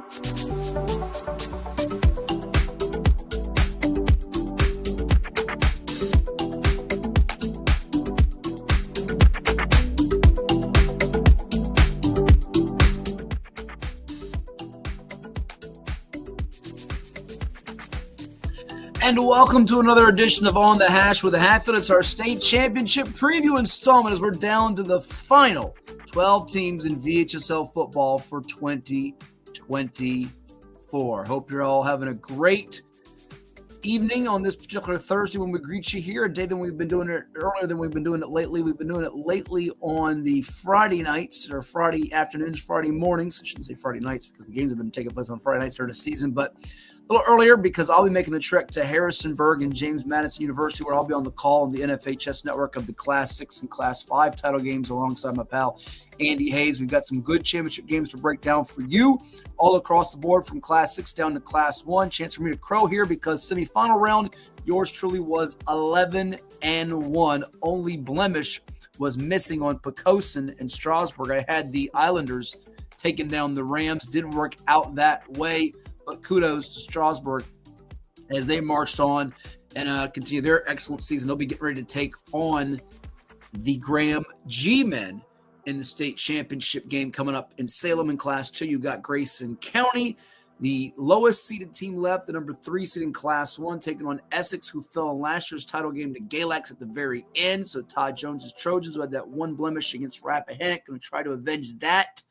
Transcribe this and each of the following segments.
And welcome to another edition of On the Hash with the Hatfield. It's our state championship preview installment as we're down to the final 12 teams in VHSL football for 2024. Hope you're all having a great evening on this particular Thursday when we greet you here, a day that we've been doing it earlier than we've been doing it lately. We've been doing it lately on the Friday nights or Friday afternoons, Friday mornings. I shouldn't say Friday nights because the games have been taking place on Friday nights during the season, but a little earlier because I'll be making the trek to Harrisonburg and James Madison University, where I'll be on the call on the NFHS network of the Class 6 and Class 5 title games alongside my pal Andy Hayes. We've got some good championship games to break down for you all across the board from Class 6 down to Class 1. Chance for me to crow here because semifinal round, yours truly was 11-1. Only blemish was missing on Poquoson and Strasburg. I had the Islanders taking down the Rams. Didn't work out that way. But kudos to Strasburg as they marched on and continue their excellent season. They'll be getting ready to take on the Graham G-Men in the state championship game coming up in Salem in Class 2. You got Grayson County, the lowest seeded team left, the number 3 seed in Class 1, taking on Essex, who fell in last year's title game to Galax at the very end. So Todd Jones's Trojans, who had that one blemish against Rappahannock, going to try to avenge that.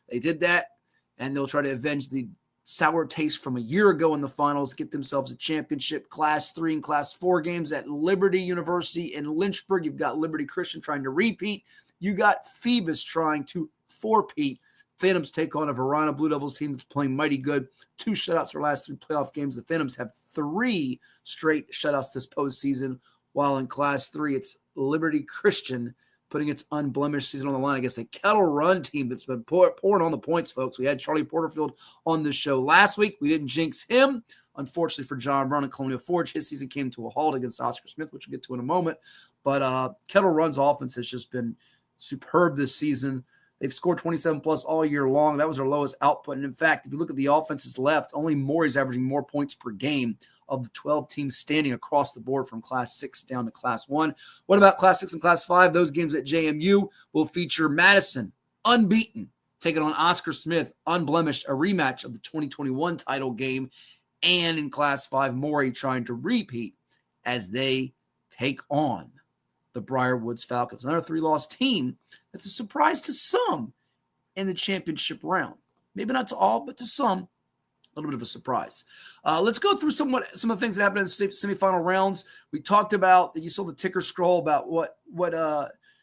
They did that, and they'll try to avenge the sour taste from a year ago in the finals, get themselves a championship. Class 3 and Class 4 games at Liberty University in Lynchburg. You've got Liberty Christian trying to repeat. You got Phoebus trying to four-peat. Phantoms take on a Verona Blue Devils team that's playing mighty good. 2 shutouts their last 3 playoff games. The Phantoms have 3 straight shutouts this postseason, while in Class 3, it's Liberty Christian putting its unblemished season on the line against a Kettle Run team that's been pouring on the points, folks. We had Charlie Porterfield on the show last week. We didn't jinx him. Unfortunately for John Brown and Colonial Forge, his season came to a halt against Oscar Smith, which we'll get to in a moment. But Kettle Run's offense has just been superb this season. They've scored 27-plus all year long. That was their lowest output. And, in fact, if you look at the offenses left, only Maury's averaging more points per game of the 12 teams standing across the board from Class 6 down to Class 1. What about Class 6 and Class 5? Those games at JMU will feature Madison, unbeaten, taking on Oscar Smith, unblemished, a rematch of the 2021 title game. And in Class 5, Maury trying to repeat as they take on the Briar Woods Falcons. Another 3-loss team that's a surprise to some in the championship round. Maybe not to all, but to some. A little bit of a surprise. Let's go through some of the things that happened in the semifinal rounds. We talked about, you saw the ticker scroll about what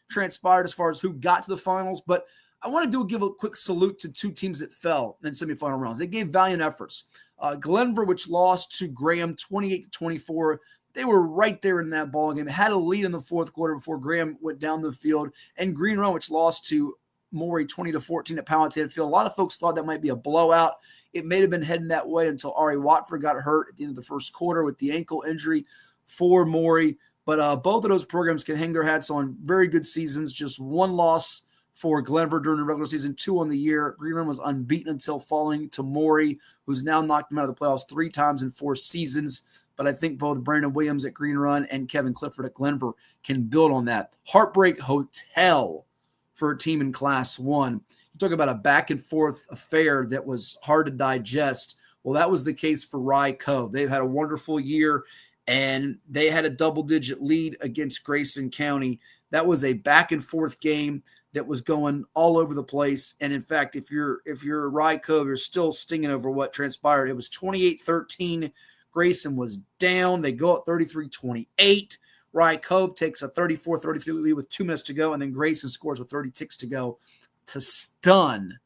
transpired as far as who got to the finals, but I want to give a quick salute to 2 teams that fell in semifinal rounds. They gave valiant efforts. Glenver, which lost to Graham 28-24. They were right there in that ball game. Had a lead in the fourth quarter before Graham went down the field. And Green Run, which lost to Maury 20-14 at Powhatan Field. A lot of folks thought that might be a blowout. It may have been heading that way until Ari Watford got hurt at the end of the first quarter with the ankle injury for Maury. But both of those programs can hang their hats on very good seasons. Just 1 loss for Glenver during the regular season, 2 on the year. Green Run was unbeaten until falling to Maury, who's now knocked him out of the playoffs 3 times in 4 seasons. But I think both Brandon Williams at Green Run and Kevin Clifford at Glenver can build on that. Heartbreak Hotel for a team in Class 1. You talk about a back-and-forth affair that was hard to digest. Well, that was the case for Rye Cove. They've had a wonderful year, and they had a double-digit lead against Grayson County. That was a back-and-forth game that was going all over the place. And, in fact, if you're Rye Cove, you're still stinging over what transpired. It was 28-13. Grayson was down. They go up 33-28. Rye Cove takes a 34-33 lead with 2 minutes to go, and then Grayson scores with 30 ticks to go to stun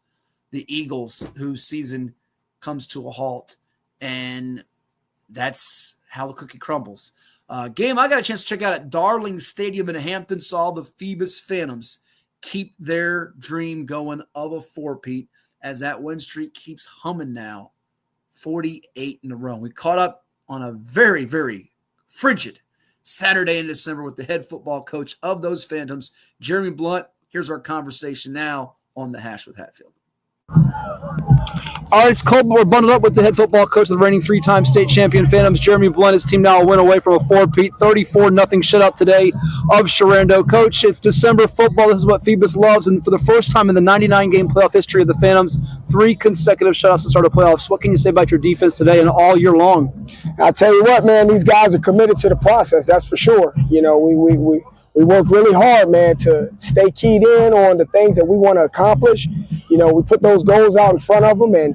the Eagles, whose season comes to a halt. And that's how the cookie crumbles. Game I got a chance to check out at Darling Stadium in Hampton, saw the Phoebus Phantoms keep their dream going of a four-peat as that win streak keeps humming now, 48 in a row. We caught up on a very, very frigid Saturday in December with the head football coach of those Phantoms, Jeremy Blunt. Here's our conversation now on The Hash with Hatfield. All right, it's cold, but we're bundled up with the head football coach of the reigning three-time state champion Phantoms, Jeremy Blunt. His team now a win away from a four-peat 34-0 shutout today of Sharando. Coach, it's December football. This is what Phoebus loves, and for the first time in the 99-game playoff history of the Phantoms, 3 consecutive shutouts to start the playoffs. What can you say about your defense today and all year long? I'll tell you what, man, these guys are committed to the process, that's for sure. You know, we work really hard, man, to stay keyed in on the things that we want to accomplish. You know, we put those goals out in front of them, and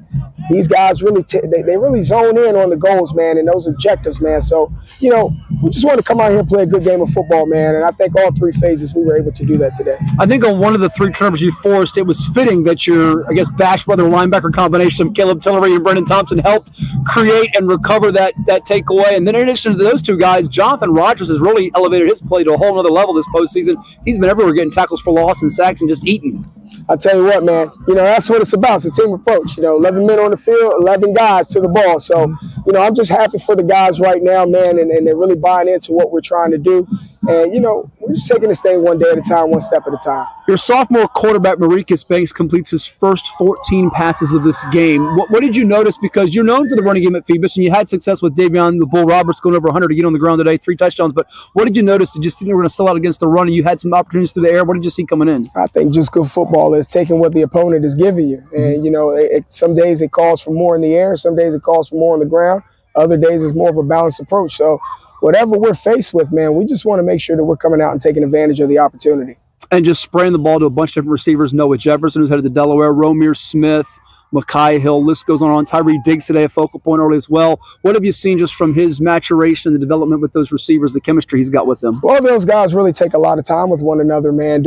these guys really they really zone in on the goals, man, and those objectives, man. So, you know, we just want to come out here and play a good game of football, man, and I think all 3 phases we were able to do that today. I think on one of the 3 turnovers you forced, it was fitting that your, I guess, Bash Brother linebacker combination of Caleb Tillery and Brendan Thompson helped create and recover that takeaway. And then in addition to those 2 guys, Jonathan Rogers has really elevated his play to a whole other level this postseason. He's been everywhere getting tackles for loss and sacks and just eating. I tell you what, man, you know, that's what it's about. It's a team approach. You know, 11 men on the field, 11 guys to the ball. So, you know, I'm just happy for the guys right now, man, and they're really buying into what we're trying to do. And, you know, we're just taking this thing one day at a time, one step at a time. Your sophomore quarterback, Marcus Banks, completes his first 14 passes of this game. What did you notice? Because you're known for the running game at Phoebus, and you had success with Davion the Bull Roberts going over 100 to get on the ground today, 3 touchdowns. But what did you notice? Did you think they were going to sell out against the run, and you had some opportunities through the air? What did you see coming in? I think just good football is taking what the opponent is giving you. And, you know, some days it calls for more in the air. Some days it calls for more on the ground. Other days it's more of a balanced approach. So whatever we're faced with, man, we just want to make sure that we're coming out and taking advantage of the opportunity. And just spraying the ball to a bunch of different receivers. Noah Jefferson, who's headed to Delaware, Romir Smith, Makai Hill, list goes on. Tyree Diggs today, a focal point early as well. What have you seen just from his maturation and the development with those receivers, the chemistry he's got with them? Well, those guys really take a lot of time with one another, man,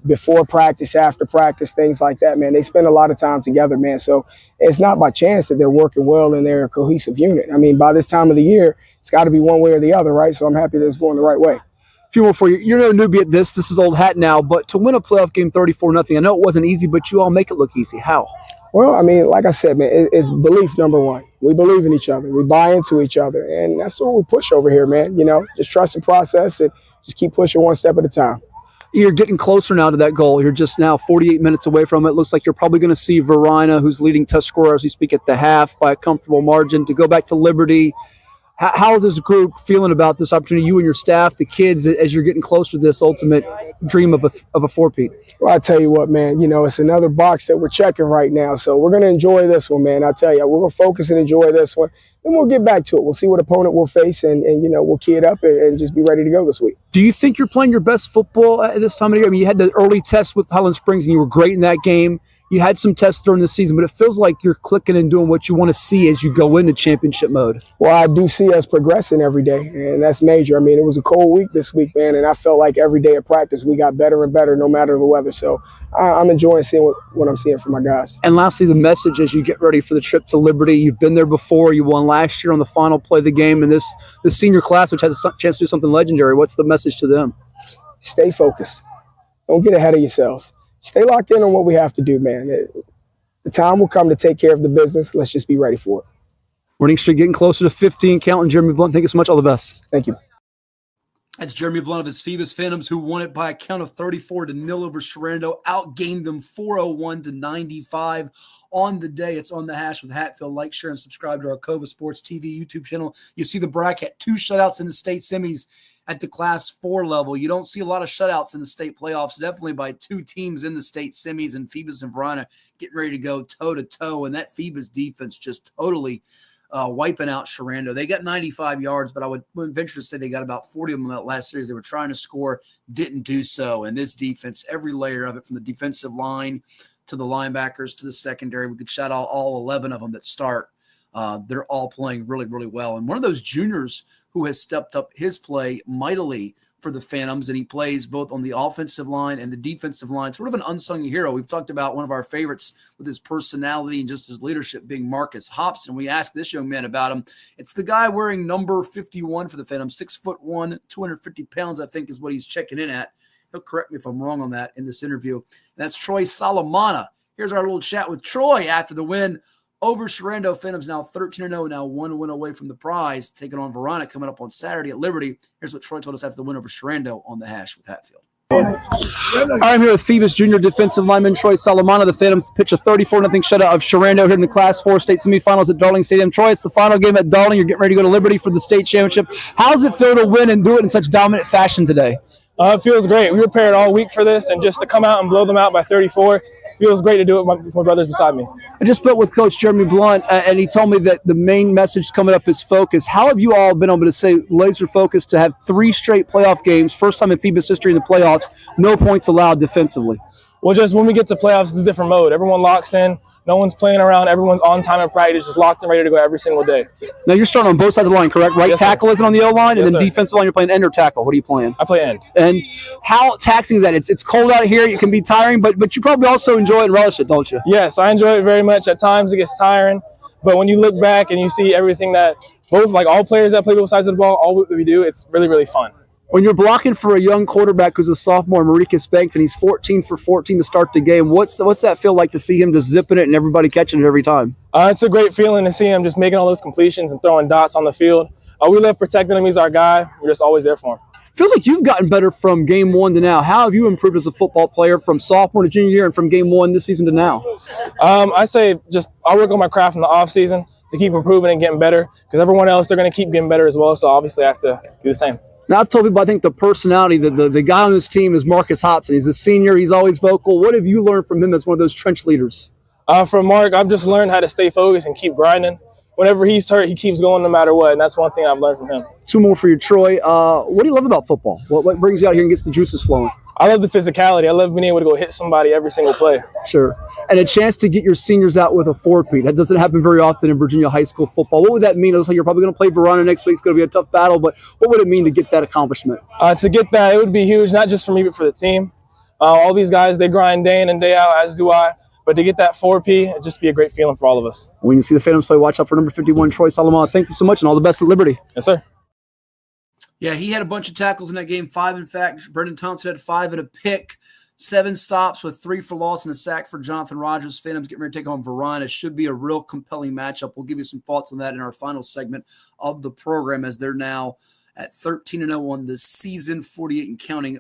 before practice, after practice, things like that, man. They spend a lot of time together, man. So it's not by chance that they're working well and they're a cohesive unit. I mean, by this time of the year, it's got to be one way or the other, right? So I'm happy that it's going the right way. Few more for you. You're no newbie at this. This is old hat now. But to win a playoff game 34-0, I know it wasn't easy, but you all make it look easy. How? Well, I mean, like I said, man, it's belief, number one. We believe in each other. We buy into each other. And that's what we push over here, man. You know, just trust the process and just keep pushing one step at a time. You're getting closer now to that goal. You're just now 48 minutes away from it. It looks like you're probably going to see Verina, who's leading test scorer as we speak at the half by a comfortable margin, to go back to Liberty. How is this group feeling about this opportunity, you and your staff, the kids, as you're getting closer to this ultimate dream of a four-peat? Well, I tell you what, man, you know, it's another box that we're checking right now. So we're going to enjoy this one, man. I tell you, we're going to focus and enjoy this one. Then we'll get back to it. We'll see what opponent we'll face, and you know, we'll key it up and just be ready to go this week. Do you think you're playing your best football at this time of the year? I mean, you had the early test with Highland Springs, and you were great in that game. You had some tests during the season, but it feels like you're clicking and doing what you want to see as you go into championship mode. Well, I do see us progressing every day, and that's major. I mean, it was a cold week this week, man, and I felt like every day of practice we got better and better no matter the weather. So I'm enjoying seeing what I'm seeing from my guys. And lastly, the message as you get ready for the trip to Liberty. You've been there before. You won last year on the final play of the game, and this senior class, which has a chance to do something legendary. What's the message to them? Stay focused. Don't get ahead of yourselves. Stay locked in on what we have to do, man. The time will come to take care of the business. Let's just be ready for it. Winning streak getting closer to 15. Counting Jeremy Blunt. Thank you so much. All the best. Thank you. That's Jeremy Blunt of his Phoebus Phantoms, who won it by a count of 34-0 over Sharando. Outgained them 401-95 on the day. It's On the Hash with Hatfield. Like, share, and subscribe to our Cova Sports TV YouTube channel. You see the bracket. 2 shutouts in the state semis at the Class 4 level. You don't see a lot of shutouts in the state playoffs, definitely by 2 teams in the state semis, and Phoebus and Verina getting ready to go toe-to-toe. And that Phoebus defense just totally wiping out Sharando. They got 95 yards, but I would venture to say they got about 40 of them in that last series. They were trying to score, didn't do so. And this defense, every layer of it, from the defensive line to the linebackers to the secondary, we could shout out all 11 of them that start. They're all playing really, really well. And one of those juniors who has stepped up his play mightily for the Phantoms, and he plays both on the offensive line and the defensive line. Sort of an unsung hero. We've talked about one of our favorites with his personality and just his leadership being Marcus Hobson. We asked this young man about him. It's the guy wearing number 51 for the Phantoms, 6'1", 250 pounds, I think is what he's checking in at. He'll correct me if I'm wrong on that in this interview. And that's Troy Solomona. Here's our little chat with Troy after the win over Sharando. Phantoms now 13-0, now 1 win away from the prize, taking on Verina coming up on Saturday at Liberty. Here's what Troy told us after the win over Sharando on the Hash with Hatfield. I'm here with Phoebus junior defensive lineman Troy Solomona. The Phantoms pitch a 34-0 shutout of Sharando here in the Class 4 State Semifinals at Darling Stadium. Troy, it's the final game at Darling. You're getting ready to go to Liberty for the State Championship. How does it feel to win and do it in such dominant fashion today? It feels great. We prepared all week for this, and just to come out and blow them out by 34, feels great to do it with my brothers beside me. I just spoke with Coach Jeremy Blunt, and he told me that the main message coming up is focus. How have you all been able to say laser focused to have 3 straight playoff games, first time in Phoebus history in the playoffs, no points allowed defensively? Well, just when we get to playoffs, it's a different mode. Everyone locks in. No one's playing around. Everyone's on time in practice, just locked and ready to go every single day. Now, you're starting on both sides of the line, correct? Right, yes, tackle sir. isn't on the O-line, Yes, and then sir. defensive line, you're playing end or tackle. What are you playing? I play end. And how taxing is that? It's cold out here. It can be tiring, but you probably also enjoy it and relish it, don't you? Yes, I enjoy it very much. At times it gets tiring, but when you look back and you see everything that all players that play both sides of the ball, all that we do, it's really, really fun. When you're blocking for a young quarterback who's a sophomore, Maricus Banks, and he's 14 for 14 to start the game, what's that feel like to see him just zipping it and everybody catching it every time? It's a great feeling to see him just making all those completions and throwing dots on the field. We love protecting him. He's our guy. We're just always there for him. Feels like you've gotten better from game one to now. How have you improved as a football player from sophomore to junior year and from game one this season to now? I say I work on my craft in the off season to keep improving and getting better, because everyone else, they're going to keep getting better as well. So obviously I have to do the same. Now, I've told people I think the personality, the guy on this team is Marcus Hobson. He's a senior. He's always vocal. What have you learned from him as one of those trench leaders? From Mark, I've just learned how to stay focused and keep grinding. Whenever he's hurt, he keeps going no matter what, and that's one thing I've learned from him. 2 more for you, Troy. What do you love about football? What brings you out here and gets the juices flowing? I love the physicality. I love being able to go hit somebody every single play. Sure. And a chance to get your seniors out with a four-peat. That doesn't happen very often in Virginia high school football. What would that mean? It looks like you're probably going to play Verona next week. It's going to be a tough battle, but what would it mean to get that accomplishment? To get that, it would be huge, not just for me, but for the team. All these guys, they grind day in and day out, as do I. But to get that 4P, it'd just be a great feeling for all of us. When you see the Phantoms play, watch out for number 51, Troy Solomona. Thank you so much, and all the best at Liberty. Yes, sir. Yeah, he had a bunch of tackles in that game, 5 in fact. Brendan Thompson had 5 and a pick, 7 stops with 3 for loss and a sack for Jonathan Rogers. Phantoms getting ready to take on Verona. It should be a real compelling matchup. We'll give you some thoughts on that in our final segment of the program, as they're now at 13-0 on the season, 48 and counting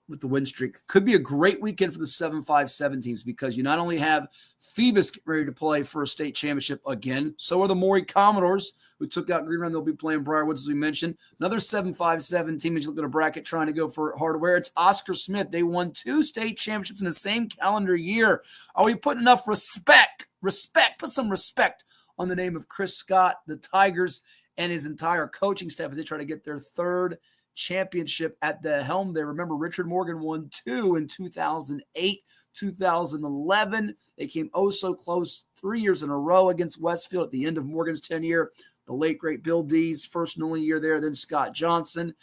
with the win streak. Could be a great weekend for the 7-5-7 teams, because you not only have Phoebus getting ready to play for a state championship again, so are the Maury Commodores, who took out Green Run. They'll be playing Briar Woods, as we mentioned. Another 7-5-7 team as you look at a bracket trying to go for hardware. It's Oscar Smith. They won 2 state championships in the same calendar year. Are we putting enough respect, put some respect on the name of Chris Scott, the Tigers, and his entire coaching staff as they try to get their 3rd championship at the helm there? Remember, Richard Morgan won 2 in 2008, 2011. They came so close 3 years in a row against Westfield at the end of Morgan's tenure. The late, great Bill Dees, first and only year there, then Scott Johnson.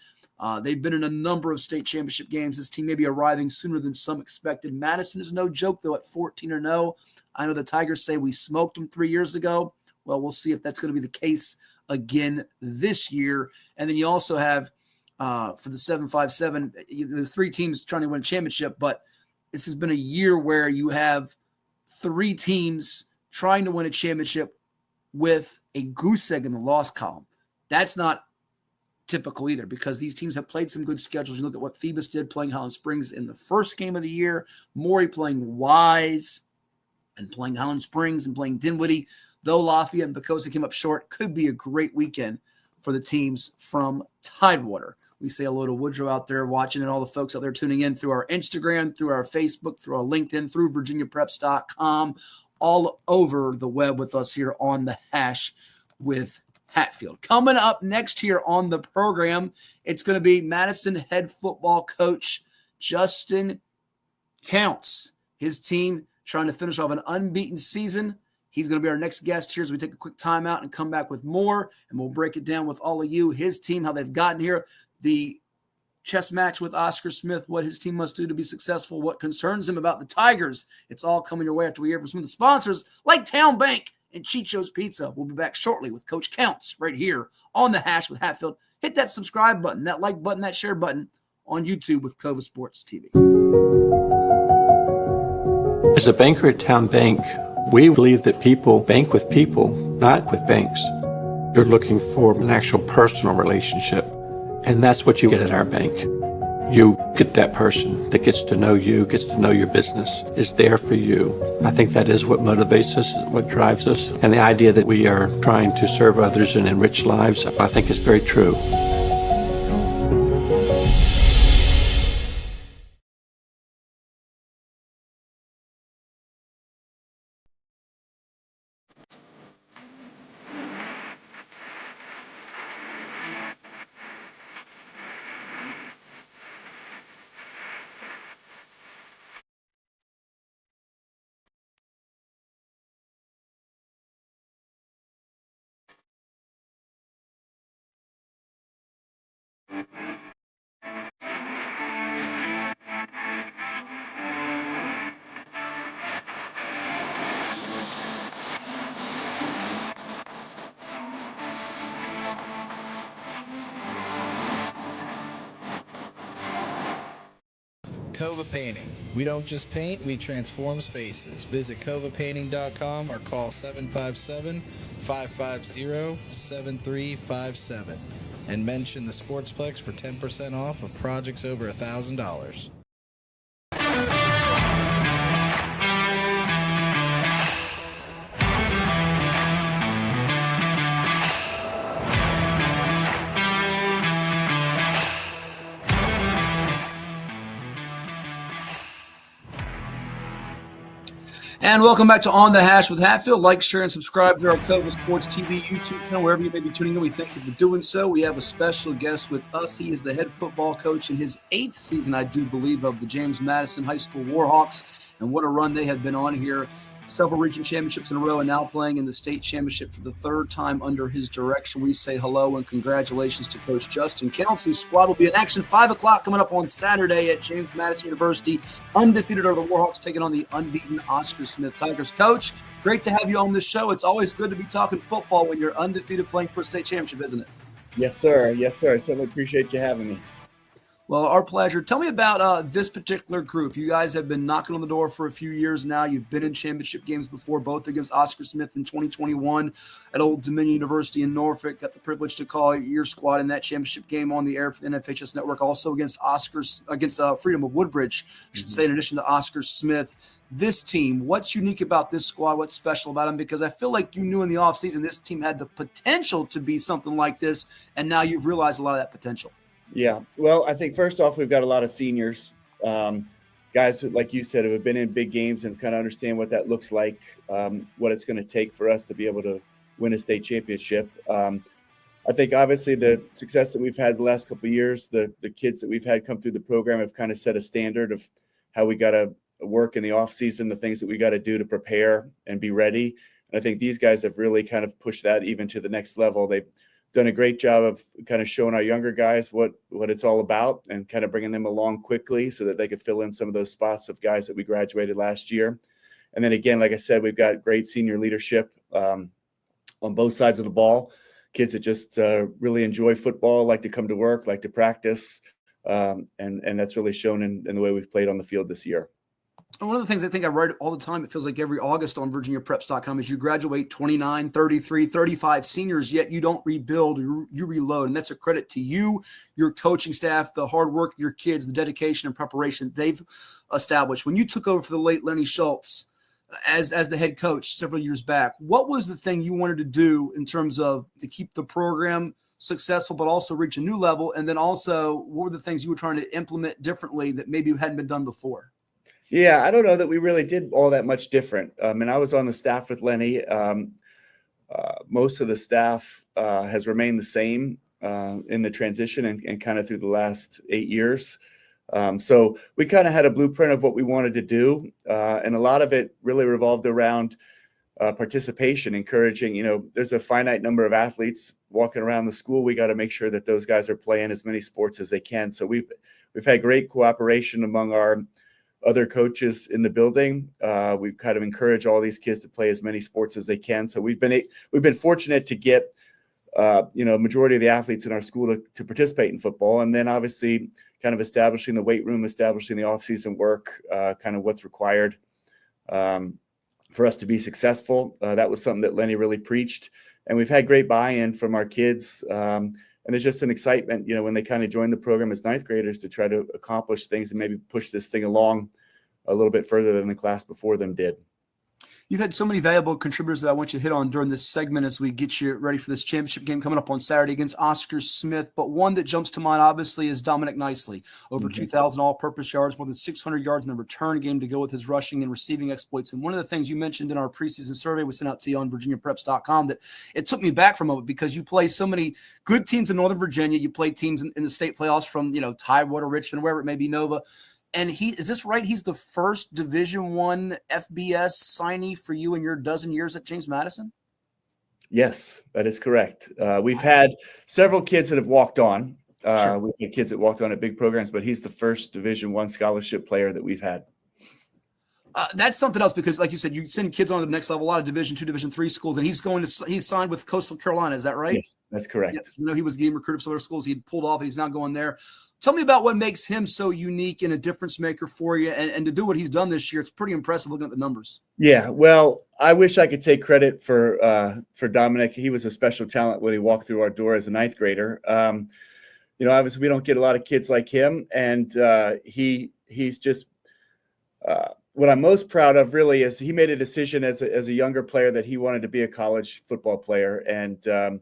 They've been in a number of state championship games. This team may be arriving sooner than some expected. Madison is no joke, though, at 14-0. I know the Tigers say we smoked them 3 years ago. Well, we'll see if that's going to be the case again this year. And then you also have for the 7-5-7, the 3 teams trying to win a championship, but this has been a year where you have 3 teams trying to win a championship with a goose egg in the loss column. That's not typical either, because these teams have played some good schedules. You look at what Phoebus did playing Highland Springs in the first game of the year, Maury playing Wise and playing Highland Springs and playing Dinwiddie. Though Lafayette and Pocosa came up short, could be a great weekend for the teams from Tidewater. We say hello to Woodrow out there watching, and all the folks out there tuning in through our Instagram, through our Facebook, through our LinkedIn, through VirginiaPreps.com, all over the web with us here on the Hash with Hatfield. Coming up next here on the program, it's going to be Madison head football coach Justin Counts. His team trying to finish off an unbeaten season. He's going to be our next guest here as we take a quick timeout and come back with more, and we'll break it down with all of you, his team, how they've gotten here, the chess match with Oscar Smith, what his team must do to be successful, what concerns him about the Tigers. It's all coming your way after we hear from some of the sponsors like Town Bank and Chicho's Pizza. We'll be back shortly with Coach Counts right here on the Hash with Hatfield. Hit that subscribe button, that like button, that share button on YouTube with Cova Sports TV. As a banker at Town Bank, we believe that people bank with people, not with banks. You're looking for an actual personal relationship, and that's what you get at our bank. You get that person that gets to know you, gets to know your business, is there for you. I think that is what motivates us, what drives us. And the idea that we are trying to serve others and enrich lives, I think is very true. Kova Painting. We don't just paint, we transform spaces. Visit kovapainting.com or call 757-550-7357 and mention the Sportsplex for 10% off of projects over $1,000. And welcome back to On the Hash with Hatfield. Like, share, and subscribe to our Kova Sports TV YouTube channel, wherever you may be tuning in. We thank you for doing so. We have a special guest with us. He is the head football coach in his 8th season, I do believe, of the James Madison High School Warhawks. And what a run they have been on here. Several region championships in a row and now playing in the state championship for the 3rd time under his direction. We say hello and congratulations to Coach Justin Counts, whose squad will be in action 5 o'clock coming up on Saturday at James Madison University. Undefeated are the Warhawks taking on the unbeaten Oscar Smith Tigers. Coach, great to have you on the show. It's always good to be talking football when you're undefeated playing for a state championship, isn't it? Yes, sir. Yes, sir. I certainly appreciate you having me. Well, our pleasure. Tell me about this particular group. You guys have been knocking on the door for a few years now. You've been in championship games before, both against Oscar Smith in 2021 at Old Dominion University in Norfolk. Got the privilege to call your squad in that championship game on the air for the NFHS Network. Also against Freedom of Woodbridge, I should say, in addition to Oscar Smith. This team, what's unique about this squad? What's special about them? Because I feel like you knew in the offseason this team had the potential to be something like this, and now you've realized a lot of that potential. Yeah. Well, I think first off, we've got a lot of seniors, guys who, like you said, who have been in big games and kind of understand what that looks like, what it's going to take for us to be able to win a state championship. I think obviously the success that we've had the last couple of years, the kids that we've had come through the program have kind of set a standard of how we got to work in the off season, the things that we got to do to prepare and be ready. And I think these guys have really kind of pushed that even to the next level. They've done a great job of kind of showing our younger guys what it's all about and kind of bringing them along quickly so that they could fill in some of those spots of guys that we graduated last year. And then again, like I said, we've got great senior leadership on both sides of the ball. Kids that just really enjoy football, like to come to work, like to practice. And that's really shown in the way we've played on the field this year. And one of the things I think I write all the time, it feels like every August on VirginiaPreps.com, is you graduate 29, 33, 35 seniors, yet you don't rebuild, you reload. And that's a credit to you, your coaching staff, the hard work of your kids, the dedication and preparation they've established. When you took over for the late Lenny Schultz as the head coach several years back, what was the thing you wanted to do in terms of to keep the program successful, but also reach a new level? And then also, what were the things you were trying to implement differently that maybe hadn't been done before? Yeah, I don't know that we really did all that much different. And I was on the staff with Lenny. Most of the staff has remained the same in the transition and kind of through the last 8 years. So we kind of had a blueprint of what we wanted to do. And a lot of it really revolved around participation, encouraging, there's a finite number of athletes walking around the school. We got to make sure that those guys are playing as many sports as they can. So we've had great cooperation among our other coaches in the building. We've kind of encouraged all these kids to play as many sports as they can. So we've been fortunate to get, majority of the athletes in our school to participate in football. And then obviously kind of establishing the weight room, establishing the off-season work, kind of what's required for us to be successful. That was something that Lenny really preached. And we've had great buy-in from our kids. And And there's just an excitement, when they kind of join the program as ninth graders to try to accomplish things and maybe push this thing along a little bit further than the class before them did. You've had so many valuable contributors that I want you to hit on during this segment as we get you ready for this championship game coming up on Saturday against Oscar Smith. But one that jumps to mind, obviously, is Dominic Nicely. Over 2,000 all-purpose yards, more than 600 yards in the return game to go with his rushing and receiving exploits. And one of the things you mentioned in our preseason survey we sent out to you on VirginiaPreps.com that it took me back from it because you play so many good teams in Northern Virginia. You play teams in the state playoffs from, Tidewater, Richmond, wherever it may be, Nova. And is this right? He's the first Division I FBS signee for you in your dozen years at James Madison? Yes, that is correct. We've had several kids that have walked on. Sure. We've had kids that walked on at big programs, but he's the first Division I scholarship player that we've had. That's something else because, like you said, you send kids on to the next level, a lot of Division II, Division III schools, and he's signed with Coastal Carolina. Is that right? Yes, that's correct. Yeah, he was getting recruited from other schools. He pulled off, and he's now going there. Tell me about what makes him so unique and a difference maker for you, and to do what he's done this year. It's pretty impressive looking at the numbers. Yeah, well, I wish I could take credit for Dominic. He was a special talent when he walked through our door as a ninth grader. Obviously we don't get a lot of kids like him, and he's just what I'm most proud of really is he made a decision as a younger player that he wanted to be a college football player, and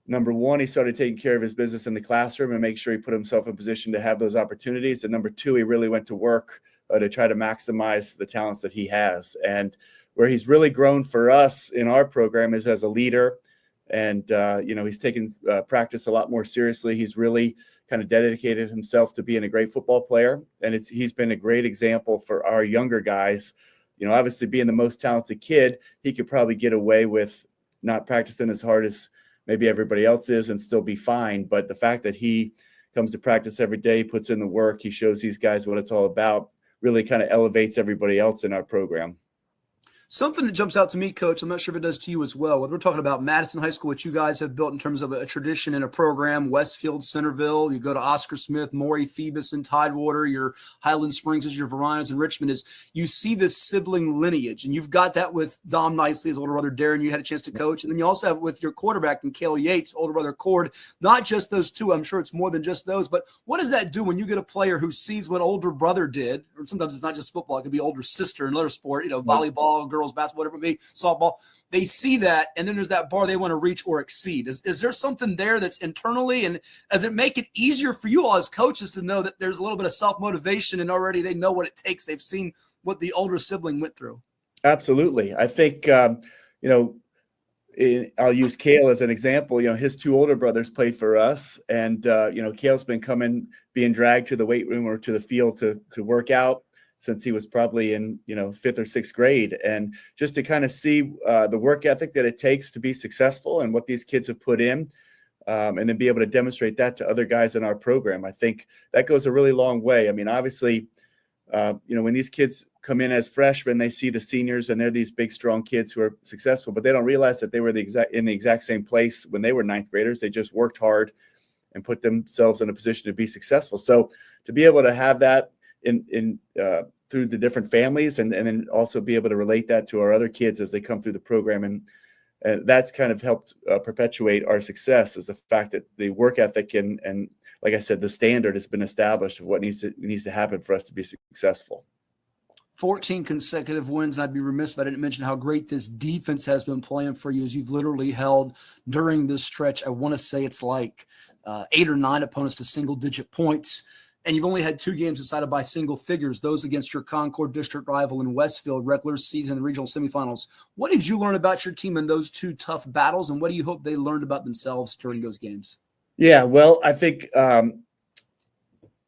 number one, he started taking care of his business in the classroom and make sure he put himself in position to have those opportunities. And number two, he really went to work to try to maximize the talents that he has. And where he's really grown for us in our program is as a leader. And, he's taken practice a lot more seriously. He's really kind of dedicated himself to being a great football player. And he's been a great example for our younger guys. Obviously being the most talented kid, he could probably get away with not practicing as hard as maybe everybody else is and still be fine. But the fact that he comes to practice every day, puts in the work, he shows these guys what it's all about, really kind of elevates everybody else in our program. Something that jumps out to me, Coach, I'm not sure if it does to you as well. When we're talking about Madison High School, what you guys have built in terms of a tradition in a program, Westfield, Centerville, you go to Oscar Smith, Maury, Phoebus, and Tidewater, your Highland Springs is your Varinas and Richmond is you see this sibling lineage. And you've got that with Dom Nicely, his older brother Darren, you had a chance to coach. And then you also have with your quarterback and Cale Yates, older brother Cord, not just those two. I'm sure it's more than just those. But what does that do when you get a player who sees what older brother did? Or sometimes it's not just football. It could be older sister in another sport, volleyball, girls basketball, whatever it may be, softball. They see that, and then there's that bar they want to reach or exceed. Is there something there that's internally, and does it make it easier for you all as coaches to know that there's a little bit of self-motivation and already they know what it takes? They've seen what the older sibling went through. Absolutely. I think, I'll use Cale as an example. His two older brothers played for us, and, Cale's been being dragged to the weight room or to the field to work out since he was probably in, 5th or 6th grade. And just to kind of see the work ethic that it takes to be successful and what these kids have put in, and then be able to demonstrate that to other guys in our program. I think that goes a really long way. I mean, obviously, when these kids come in as freshmen, they see the seniors and they're these big, strong kids who are successful, but they don't realize that they were in the exact same place when they were ninth graders. They just worked hard and put themselves in a position to be successful. So to be able to have that through the different families and then also be able to relate that to our other kids as they come through the program. And that's kind of helped perpetuate our success, is the fact that the work ethic and like I said, the standard has been established of what needs to happen for us to be successful. 14 consecutive wins, and I'd be remiss if I didn't mention how great this defense has been playing for you as you've literally held during this stretch. I want to say it's like 8 or 9 opponents to single-digit points. And you've only had 2 games decided by single figures, those against your Concord district rival in Westfield, regular season and regional semifinals. What did you learn about your team in those 2 tough battles, and what do you hope they learned about themselves during those games? Yeah, well, I think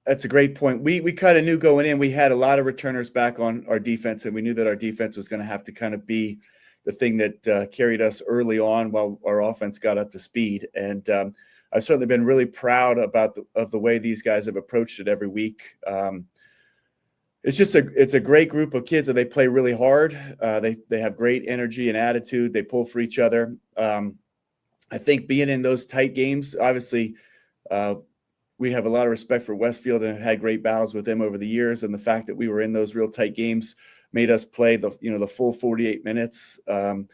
that's a great point. We kind of knew going in, we had a lot of returners back on our defense, and we knew that our defense was going to have to kind of be the thing that carried us early on while our offense got up to speed. And I've certainly been really proud of the way these guys have approached it every week. It's a great group of kids, and they play really hard. They have great energy and attitude. They pull for each other. I think being in those tight games, obviously, we have a lot of respect for Westfield and have had great battles with them over the years. And the fact that we were in those real tight games made us play the full 48 minutes. And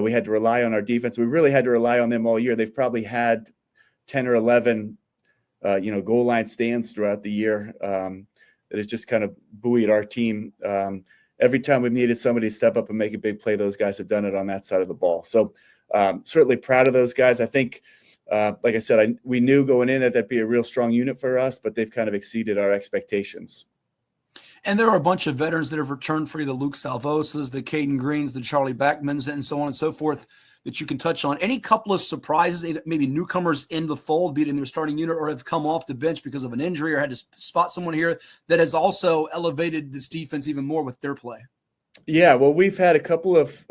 we had to rely on our defense. We really had to rely on them all year. They've probably had 10 or 11, goal line stands throughout the year that has just kind of buoyed our team. Every time we've needed somebody to step up and make a big play, those guys have done it on that side of the ball. So certainly proud of those guys. I think, like I said, we knew going in that that'd be a real strong unit for us, but they've kind of exceeded our expectations. And there are a bunch of veterans that have returned for you, the Luke Salvosas, the Caden Greens, the Charlie Backmans, and so on and so forth that you can touch on. Any couple of surprises, maybe newcomers in the fold, be it in their starting unit or have come off the bench because of an injury or had to spot someone here that has also elevated this defense even more with their play? Yeah, well, we've had a couple of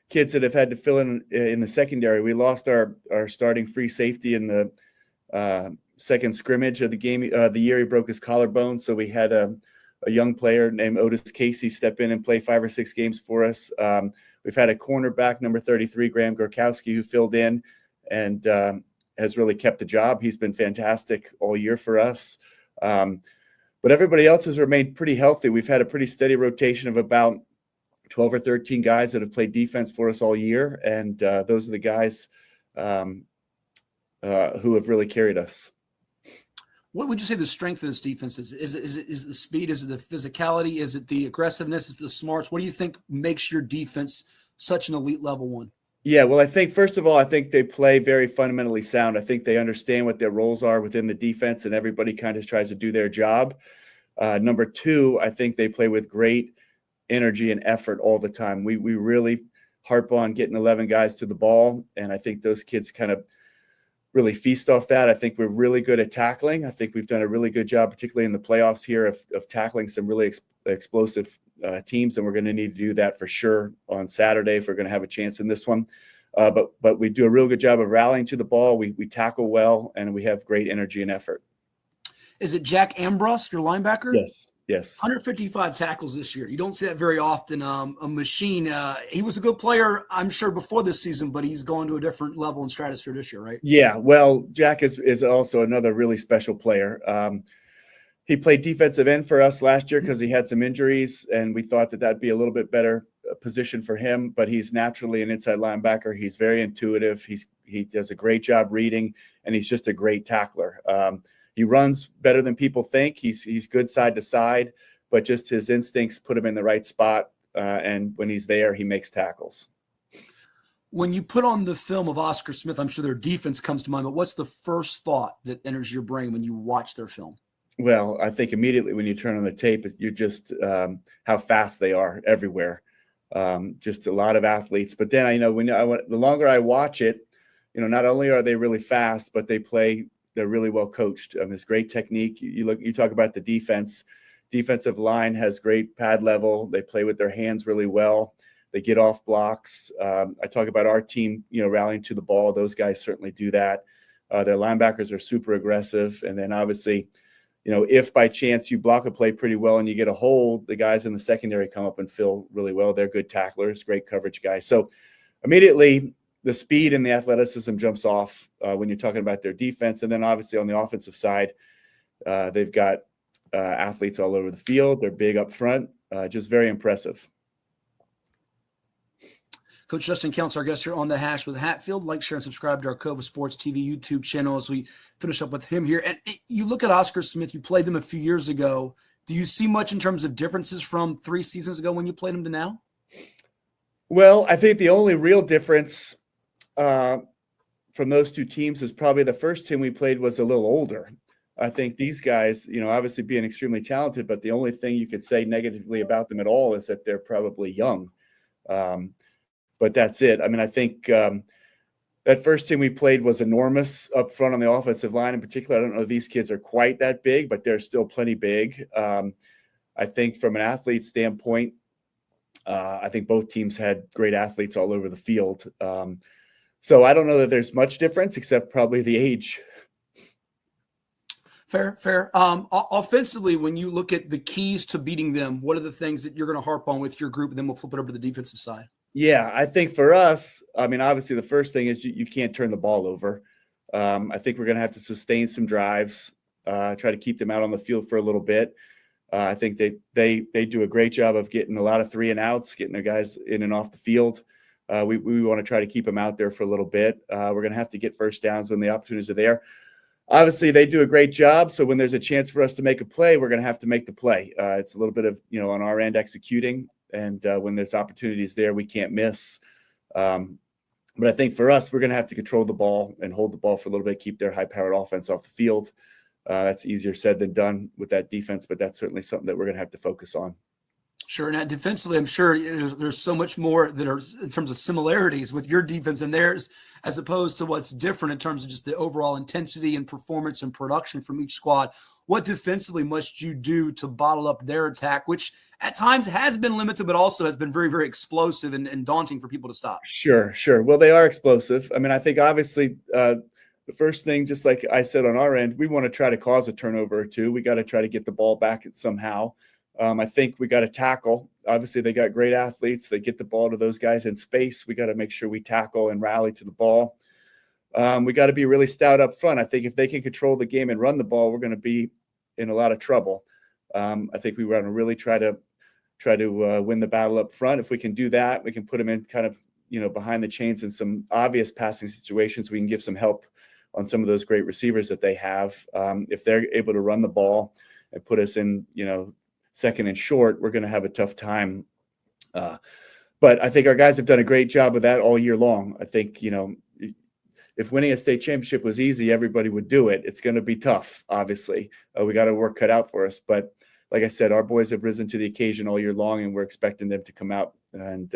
kids that have had to fill in the secondary. We lost our starting free safety in the second scrimmage of the game. The year he broke his collarbone, so we had a young player named Otis Casey step in and play 5 or 6 games for us. We've had a cornerback, number 33, Graham Gorkowski, who filled in and has really kept the job. He's been fantastic all year for us. But everybody else has remained pretty healthy. We've had a pretty steady rotation of about 12 or 13 guys that have played defense for us all year. And those are the guys who have really carried us. What would you say the strength of this defense is? Is it the speed? Is it the physicality? Is it the aggressiveness? Is it the smarts? What do you think makes your defense such an elite level one? Yeah, well, I think, first of all, I think they play very fundamentally sound. I think they understand what their roles are within the defense, and everybody kind of tries to do their job. Number 2, I think they play with great energy and effort all the time. We really harp on getting 11 guys to the ball, and I think those kids kind of really feast off that. I think we're really good at tackling. I think we've done a really good job, particularly in the playoffs here, of tackling some really explosive teams, and we're going to need to do that for sure on Saturday if we're going to have a chance in this one. But we do a real good job of rallying to the ball. We tackle well, and we have great energy and effort. Is it Jack Ambrose, your linebacker? Yes. 155 tackles this year. You don't see that very often. A machine. He was a good player, I'm sure, before this season, but he's going to a different level and stratosphere this year, right? Yeah, well, Jack is also another really special player. He played defensive end for us last year because he had some injuries, and we thought that that'd be a little bit better position for him, but he's naturally an inside linebacker. He's very intuitive. He does a great job reading, and he's just a great tackler. He runs better than people think. He's good side to side, but just his instincts put him in the right spot, and when he's there, he makes tackles. When you put on the film of Oscar Smith, I'm sure their defense comes to mind, but what's the first thought that enters your brain when you watch their film? Well, I think immediately when you turn on the tape, you're just how fast they are everywhere. Just a lot of athletes. But then the longer I watch it, not only are they really fast, but they're really well coached. There's great technique. You talk about the defense. Defensive line has great pad level. They play with their hands really well. They get off blocks. I talk about our team, rallying to the ball. Those guys certainly do that. Their linebackers are super aggressive. And then obviously, if by chance you block a play pretty well and you get a hold, the guys in the secondary come up and fill really well. They're good tacklers, great coverage guys. So immediately the speed and the athleticism jumps off when you're talking about their defense. And then obviously on the offensive side, they've got athletes all over the field. They're big up front, just very impressive. Coach Justin Counts, our guest here on The Hash with Hatfield. Like, share, and subscribe to our Cova Sports TV YouTube channel as we finish up with him here. And you look at Oscar Smith, you played them a few years ago. Do you see much in terms of differences from 3 seasons ago when you played him to now? Well, I think the only real difference from those two teams is probably the first team we played was a little older. I think these guys, obviously being extremely talented, but the only thing you could say negatively about them at all is that they're probably young. But that's it. I think that first team we played was enormous up front on the offensive line in particular. I don't know if these kids are quite that big, but they're still plenty big. I think from an athlete standpoint, I think both teams had great athletes all over the field. So I don't know that there's much difference except probably the age. Fair. Offensively, when you look at the keys to beating them, what are the things that you're going to harp on with your group, and then we'll flip it over to the defensive side? Yeah, I think for us, obviously the first thing is you can't turn the ball over. I think we're going to have to sustain some drives, try to keep them out on the field for a little bit. I think they do a great job of getting a lot of 3 and outs, getting their guys in and off the field. we want to try to keep them out there for a little bit. We're going to have to get first downs when the opportunities are there. Obviously, they do a great job. So when there's a chance for us to make a play, we're going to have to make the play. It's a little bit of, on our end executing. And when there's opportunities there, we can't miss. But I think for us, we're going to have to control the ball and hold the ball for a little bit, keep their high-powered offense off the field. That's easier said than done with that defense, but that's certainly something that we're going to have to focus on. Sure. And defensively, I'm sure there's so much more that are in terms of similarities with your defense and theirs, as opposed to what's different in terms of just the overall intensity and performance and production from each squad. What defensively must you do to bottle up their attack, which at times has been limited, but also has been very, very explosive and daunting for people to stop? Sure. Well, they are explosive. I mean, I think obviously the first thing, just like I said on our end, we want to try to cause a turnover or two. We got to try to get the ball back somehow. I think we got to tackle. Obviously, they got great athletes. They get the ball to those guys in space. We got to make sure we tackle and rally to the ball. We got to be really stout up front. I think if they can control the game and run the ball, we're going to be in a lot of trouble. I think we want to really try to win the battle up front. If we can do that, we can put them in kind of behind the chains in some obvious passing situations. We can give some help on some of those great receivers that they have. If they're able to run the ball and put us in second and short, we're going to have a tough time. But I think our guys have done a great job of that all year long. I think, if winning a state championship was easy, everybody would do it. It's going to be tough, obviously. We got our work cut out for us. But like I said, our boys have risen to the occasion all year long, and we're expecting them to come out and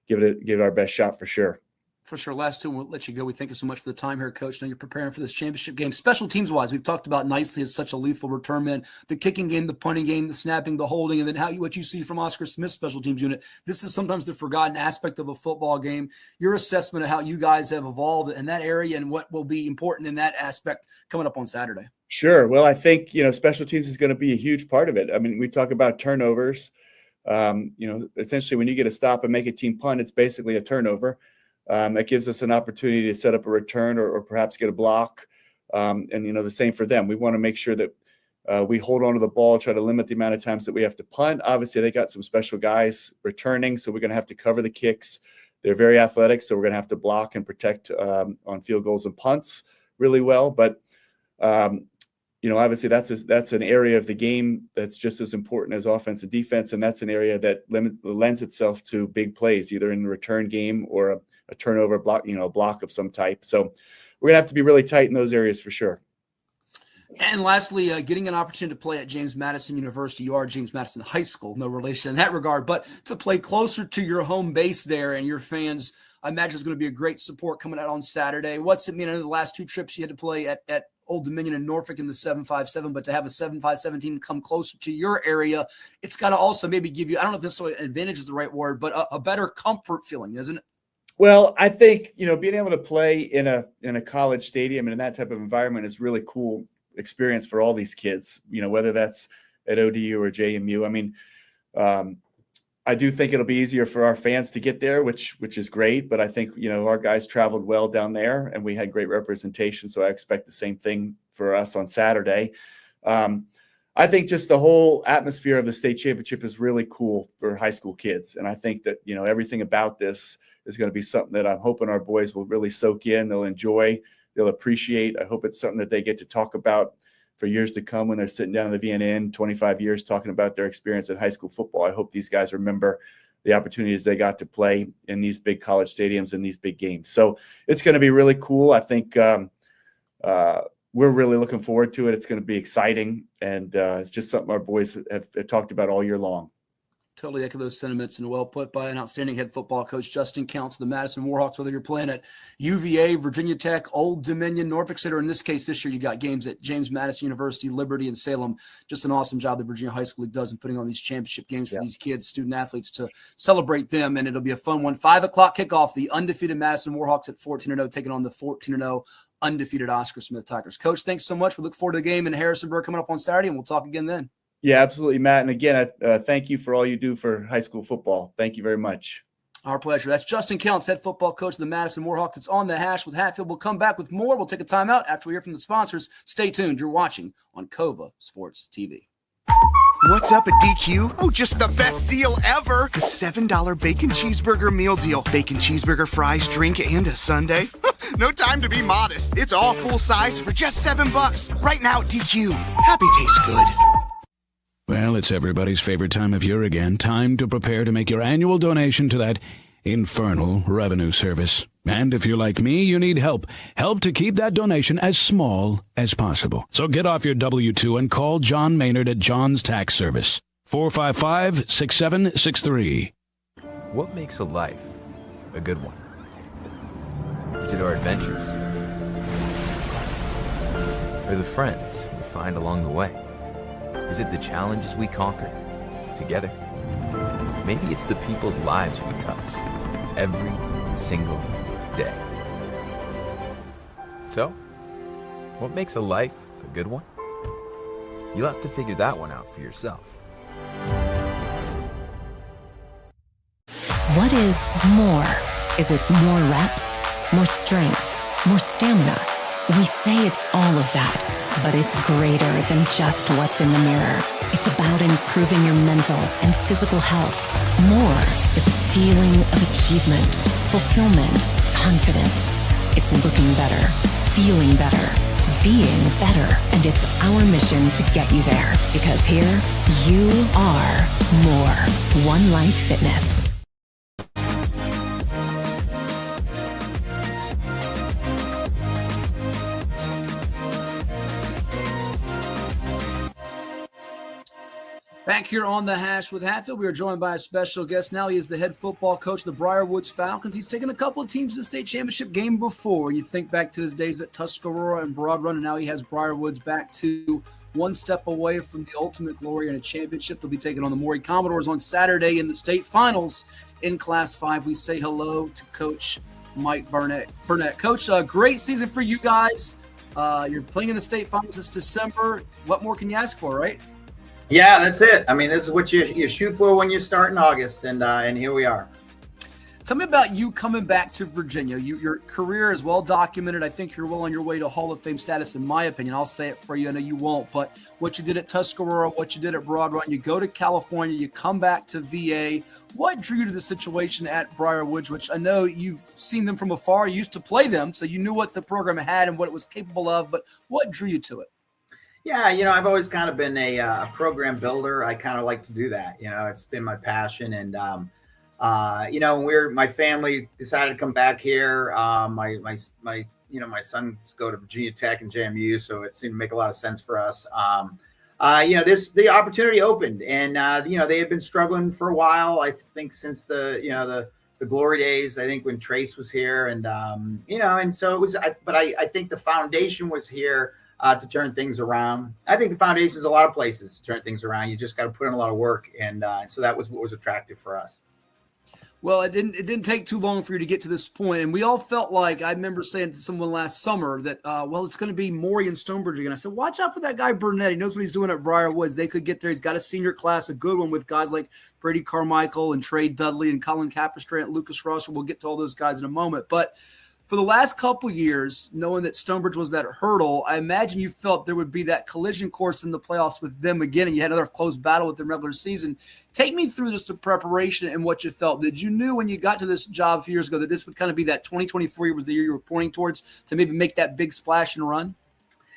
give it our best shot for sure. For sure. Last two, we'll let you go. We thank you so much for the time here, Coach. Now you're preparing for this championship game. Special teams-wise, we've talked about nicely as such a lethal return man. The kicking game, the punting game, the snapping, the holding, and then what you see from Oscar Smith's special teams unit. This is sometimes the forgotten aspect of a football game. Your assessment of how you guys have evolved in that area and what will be important in that aspect coming up on Saturday. Sure. Well, I think, special teams is going to be a huge part of it. I mean, we talk about turnovers. Essentially when you get a stop and make a team punt, it's basically a turnover. That gives us an opportunity to set up a return or perhaps get a block. And, the same for them. We want to make sure that we hold on to the ball, try to limit the amount of times that we have to punt. Obviously, they got some special guys returning, so we're going to have to cover the kicks. They're very athletic, so we're going to have to block and protect on field goals and punts really well. But, obviously that's an area of the game that's just as important as offense and defense, and that's an area that lends itself to big plays, either in the return game or a turnover block, a block of some type. So we're going to have to be really tight in those areas for sure. And lastly, getting an opportunity to play at James Madison University. You are James Madison High School, no relation in that regard, but to play closer to your home base there and your fans, I imagine it's going to be a great support coming out on Saturday. What's it mean? I know the last two trips you had to play at Old Dominion and Norfolk in the 757, but to have a 757 team come closer to your area, it's got to also maybe give you, I don't know if necessarily advantage is the right word, but a better comfort feeling, isn't it? Well, I think, being able to play in a college stadium and in that type of environment is really cool experience for all these kids, whether that's at ODU or JMU. I mean, I do think it'll be easier for our fans to get there, which is great. But I think, our guys traveled well down there and we had great representation. So I expect the same thing for us on Saturday. I think just the whole atmosphere of the state championship is really cool for high school kids. And I think that, everything about this is going to be something that I'm hoping our boys will really soak in. They'll enjoy, they'll appreciate. I hope it's something that they get to talk about for years to come when they're sitting down in the VNN 25 years talking about their experience in high school football. I hope these guys remember the opportunities they got to play in these big college stadiums and these big games. So it's going to be really cool. I think we're really looking forward to it. It's going to be exciting. And it's just something our boys have talked about all year long. Totally echo those sentiments, and well put by an outstanding head football coach, Justin Counts, the Madison Warhawks, whether you're playing at UVA, Virginia Tech, Old Dominion, Norfolk State, or in this case this year you got games at James Madison University, Liberty, and Salem. Just an awesome job the Virginia High School League does in putting on these championship games for these kids, student athletes, to celebrate them, and it'll be a fun one. 5 o'clock kickoff, the undefeated Madison Warhawks at 14-0, taking on the 14-0 undefeated Oscar Smith Tigers. Coach, thanks so much. We look forward to the game in Harrisonburg coming up on Saturday, and we'll talk again then. Yeah, absolutely, Matt. And again, thank you for all you do for high school football. Thank you very much. Our pleasure. That's Justin Counts, head football coach of the Madison Warhawks. It's On the Hash with Hatfield. We'll come back with more. We'll take a timeout after we hear from the sponsors. Stay tuned. You're watching on COVA Sports TV. What's up at DQ? Oh, just the best deal ever. The $7 bacon cheeseburger meal deal. Bacon cheeseburger, fries, drink, and a sundae. No time to be modest. It's all full size for just $7. Right now at DQ. Happy tastes good. Well, it's everybody's favorite time of year again. Time to prepare to make your annual donation to that infernal revenue service. And if you're like me, you need help. Help to keep that donation as small as possible. So get off your W-2 and call John Maynard at John's Tax Service. 455-6763. What makes a life a good one? Is it our adventures? Or the friends we find along the way? Is it the challenges we conquer together? Maybe it's the people's lives we touch every single day. So, what makes a life a good one? You'll have to figure that one out for yourself. What is more? Is it more reps, more strength, more stamina? We say it's all of that, but it's greater than just what's in the mirror. It's about improving your mental and physical health. More is a feeling of achievement, fulfillment, confidence. It's looking better, feeling better, being better, and it's our mission to get you there. Because here, you are more. One Life Fitness. Back here on The Hash with Hatfield, we are joined by a special guest now. He is the head football coach of the Briar Falcons. He's taken a couple of teams to the state championship game before. You think back to his days at Tuscarora and Broad Run, and now he has Briar back to one step away from the ultimate glory in a championship. They'll be taking on the Maury Commodores on Saturday in the state finals in Class 5. We say hello to Coach Mike Burnett. Coach, great season for you guys. You're playing in the state finals this December. What more can you ask for, right? Yeah, that's it. I mean, this is what you shoot for when you start in August, and here we are. Tell me about you coming back to Virginia. Your career is well documented. I think you're well on your way to Hall of Fame status, in my opinion. I'll say it for you. I know you won't, but what you did at Tuscarora, what you did at Broad Run, you go to California, you come back to VA. What drew you to the situation at Briar Woods, which I know you've seen them from afar, you used to play them, so you knew what the program had and what it was capable of, but what drew you to it? Yeah, I've always kind of been a program builder. I kind of like to do that. It's been my passion. And, my family decided to come back here. My sons go to Virginia Tech and JMU, so it seemed to make a lot of sense for us. The opportunity opened, and, they had been struggling for a while. I think since the glory days, I think when Trace was here and so it was, but I think the foundation was here to turn things around. I think the foundation is a lot of places to turn things around. You just got to put in a lot of work. And so that was what was attractive for us. Well, it didn't take too long for you to get to this point. And we all felt like, I remember saying to someone last summer that, it's going to be Maury and Stonebridge again. I said, watch out for that guy, Burnett. He knows what he's doing at Briar Woods. They could get there. He's got a senior class, a good one with guys like Brady Carmichael and Trey Dudley and Colin Capistrant and Lucas Russell. We'll get to all those guys in a moment. But for the last couple years, knowing that Stonebridge was that hurdle, I imagine you felt there would be that collision course in the playoffs with them again, and you had another close battle with the regular season. Take me through just the preparation and what you felt. Did you knew when you got to this job a few years ago that this would kind of be that 2024 year was the year you were pointing towards to maybe make that big splash and run?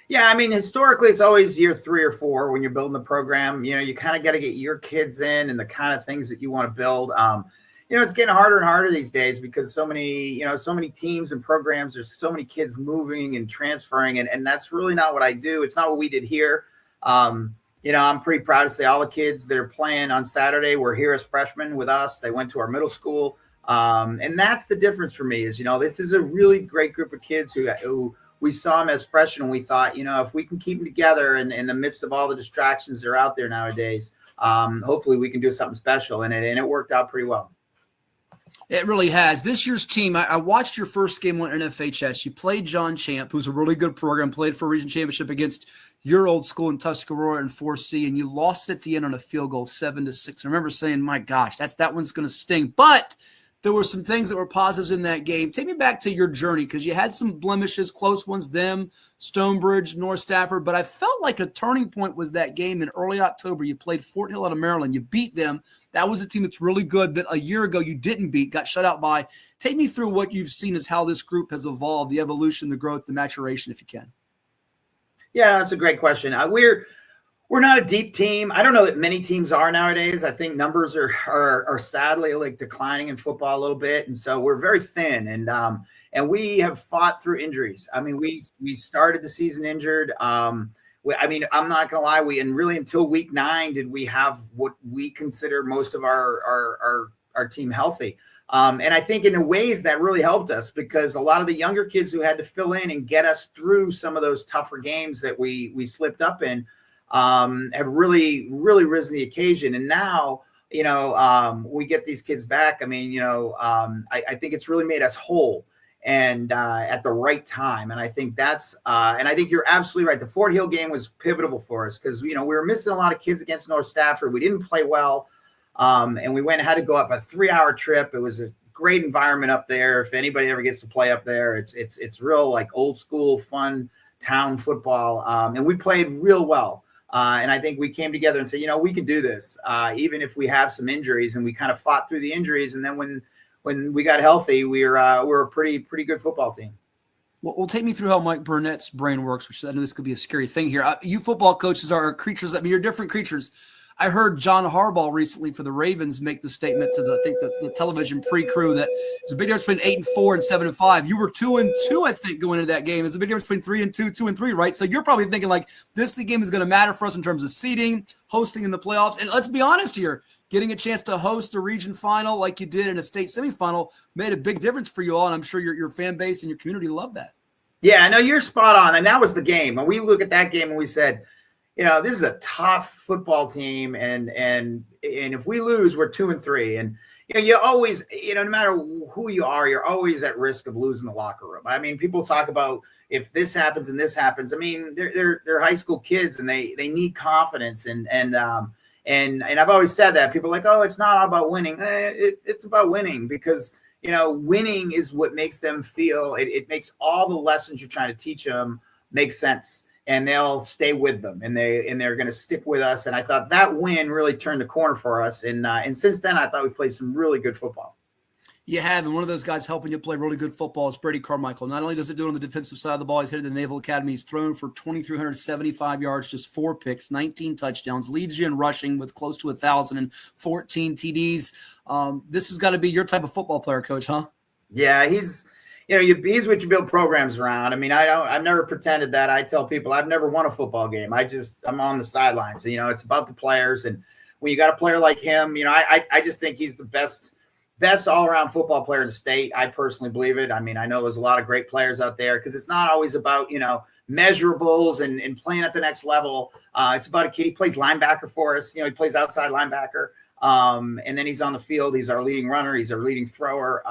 Yeah, I mean, historically, it's always year 3 or 4 when you're building the program. You kind of got to get your kids in and the kind of things that you want to build. It's getting harder and harder these days because so many teams and programs, there's so many kids moving and transferring. And that's really not what I do. It's not what we did here. I'm pretty proud to say all the kids that are playing on Saturday were here as freshmen with us. They went to our middle school. And that's the difference for me is, this is a really great group of kids who we saw them as freshmen. And we thought, if we can keep them together in the midst of all the distractions that are out there nowadays, hopefully we can do something special. And it worked out pretty well. It really has. This year's team, I watched your first game on NFHS. You played John Champ, who's a really good program, played for a region championship against your old school in Tuscarora and 4C, and you lost at the end on a field goal, 7-6. I remember saying, my gosh, that one's going to sting. But there were some things that were positives in that game. Take me back to your journey, because you had some blemishes, close ones, them, Stonebridge, North Stafford, but I felt like a turning point was that game in early October. You played Fort Hill out of Maryland. You beat them. That was a team that's really good that a year ago you didn't beat, got shut out by. Take me through what you've seen as how this group has evolved, the evolution, the growth, the maturation, if you can. Yeah, that's a great question. We're not a deep team. I don't know that many teams are nowadays. I think numbers are sadly like declining in football a little bit, and so we're very thin. And we have fought through injuries. I mean, we started the season injured. I'm not gonna lie. And really until week 9 did we have what we consider most of our team healthy. And I think in ways that really helped us, because a lot of the younger kids who had to fill in and get us through some of those tougher games that we slipped up in have really, really risen the occasion. And now, we get these kids back. I mean, I think it's really made us whole and at the right time. And I think and I think you're absolutely right. The Fort Hill game was pivotal for us because, we were missing a lot of kids against North Stafford. We didn't play well. And we had to go up a 3-hour trip. It was a great environment up there. If anybody ever gets to play up there, it's real like old school, fun town football. And we played real well. And I think we came together and said, we can do this, even if we have some injuries, and we kind of fought through the injuries. And then when we got healthy, we're a pretty good football team. Well, take me through how Mike Burnett's brain works, which I know this could be a scary thing here. You football coaches are creatures. You're different creatures. I heard John Harbaugh recently for the Ravens make the statement to the television pre-crew that it's a big difference between 8-4 and 7-5. You were 2-2, I think, going into that game. It's a big difference between 3-2, 2-3, right? So you're probably thinking like this game is going to matter for us in terms of seeding, hosting in the playoffs, and let's be honest here, getting a chance to host a region final like you did in a state semifinal made a big difference for you all, and I'm sure your fan base and your community loved that. Yeah, I know you're spot on, and that was the game. And we look at that game and we said, this is a tough football team, and if we lose, we're 2-3. And you always, no matter who you are, you're always at risk of losing the locker room. I mean, people talk about if this happens and this happens. I mean, they're high school kids, and they need confidence. And I've always said that people are like, oh, it's not all about winning. It's about winning, because winning is what makes them feel. It makes all the lessons you're trying to teach them make sense. And they'll stay with them, and they're going to stick with us. And I thought that win really turned the corner for us. And since then, I thought we played some really good football. You have, and one of those guys helping you play really good football is Brady Carmichael. Not only does it do it on the defensive side of the ball, he's headed to the Naval Academy. He's thrown for 2,375 yards, just 4 picks, 19 touchdowns, leads you in rushing with close to 1,014 TDs. This has got to be your type of football player, Coach, huh? Yeah, he's what you build programs around. I mean, I've never pretended that. I tell people I've never won a football game. I'm on the sidelines. It's about the players. And when you got a player like him, I just think he's the best all-around football player in the state. I personally believe it. I mean, I know there's a lot of great players out there, because it's not always about, measurables and playing at the next level. It's about a kid. He plays linebacker for us. He plays outside linebacker. And then he's on the field. He's our leading runner. He's our leading thrower.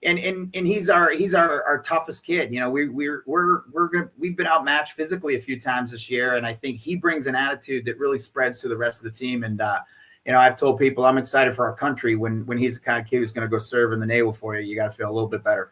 And he's our toughest kid. We've been outmatched physically a few times this year, and I think he brings an attitude that really spreads to the rest of the team. And I've told people I'm excited for our country when he's the kind of kid who's going to go serve in the Naval for you. You got to feel a little bit better.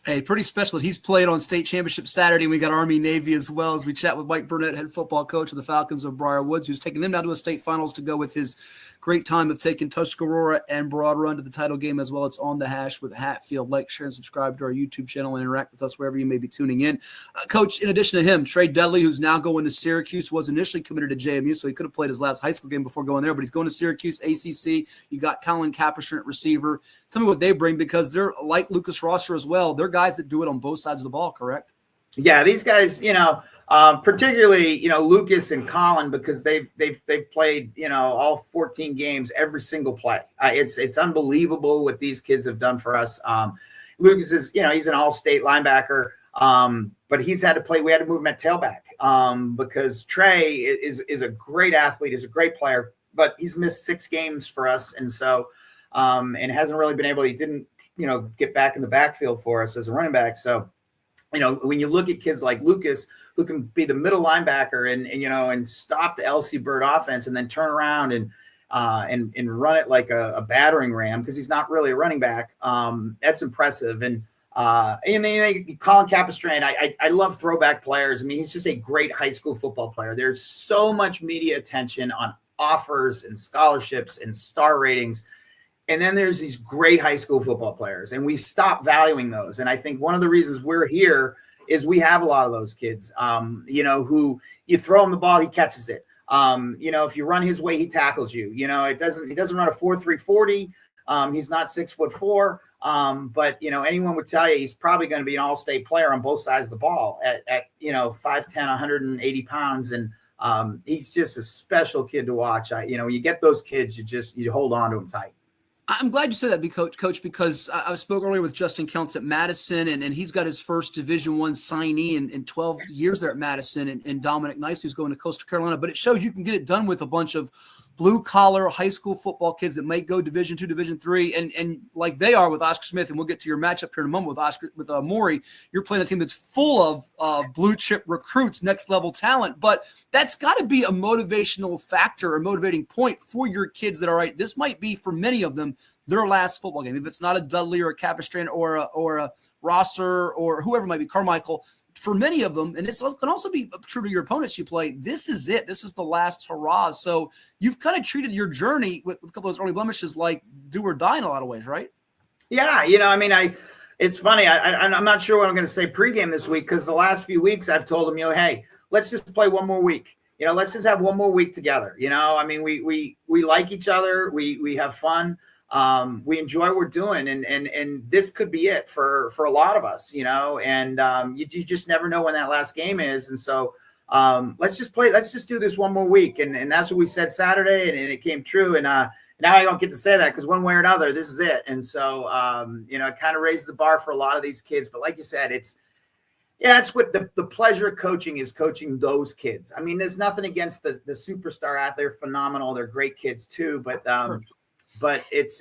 Hey, pretty special that he's played on State Championship Saturday. We got Army Navy as well, as we chat with Mike Burnett, head football coach of the Falcons of Briar Woods, who's taking them down to a state finals to go with his great time of taking Tuscarora and Broad Run to the title game as well. It's on the hash with Hatfield. Like, share, and subscribe to our YouTube channel and interact with us wherever you may be tuning in. Coach, in addition to him, Trey Dudley, who's now going to Syracuse, was initially committed to JMU, so he could have played his last high school game before going there, but he's going to Syracuse, ACC. You got Colin Capister at receiver. Tell me what they bring, because they're like Lucas Rosser as well. They're guys that do it on both sides of the ball, correct? Yeah, these guys, particularly, Lucas and Colin, because they've played, all 14 games, every single play. It's unbelievable what these kids have done for us. Lucas is, he's an all-state linebacker, but he's had to play. We had to move him at tailback because Trey is a great athlete, is a great player, but he's missed 6 games for us, and so and hasn't really been able. He didn't, get back in the backfield for us as a running back. So, when you look at kids like Lucas, who can be the middle linebacker and stop the LC Bird offense, and then turn around and and run it like a battering ram, because he's not really a running back. That's impressive. And then Colin Capistrano, I love throwback players. I mean, he's just a great high school football player. There's so much media attention on offers and scholarships and star ratings. And then there's these great high school football players, and we stop valuing those. And I think one of the reasons we're here is we have a lot of those kids, who you throw him the ball, he catches it. If you run his way, he tackles you. He doesn't run a 4.3 40. He's not 6'4". But anyone would tell you he's probably going to be an all-state player on both sides of the ball at 5'10", 180 pounds. And he's just a special kid to watch. You get those kids, you hold on to them tight. I'm glad you said that, Coach, because I spoke earlier with Justin Counts at Madison, and he's got his first Division I signee in 12 years there at Madison, and Dominic Nice, who's going to Coastal Carolina. But it shows you can get it done with a bunch of blue-collar high school football kids that might go Division II, Division III, and like they are with Oscar Smith, and we'll get to your matchup here in a moment with Maury. You're playing a team that's full of blue-chip recruits, next-level talent, but that's got to be a motivational factor, a motivating point for your kids that, all right, this might be, for many of them, their last football game. If it's not a Dudley or a Capistrano or a Rosser or whoever it might be, Carmichael, for many of them, and it can also be true to your opponents you play, this is it. This is the last hurrah. So you've kind of treated your journey with a couple of those early blemishes like do or die in a lot of ways, right? Yeah, it's funny. I'm not sure what I'm going to say pregame this week, because the last few weeks I've told them, hey, let's just play one more week. Let's just have one more week together. We like each other. We have fun. We enjoy what we're doing, and this could be it for a lot of us, and you just never know when that last game is. And so let's just do this one more week. And that's what we said Saturday, and it came true. And now I don't get to say that, because one way or another, this is it. And so, it kind of raised the bar for a lot of these kids. But like you said, it's what the pleasure of coaching is, coaching those kids. I mean, there's nothing against the superstar out there. Phenomenal. They're great kids too. But, sure. But it's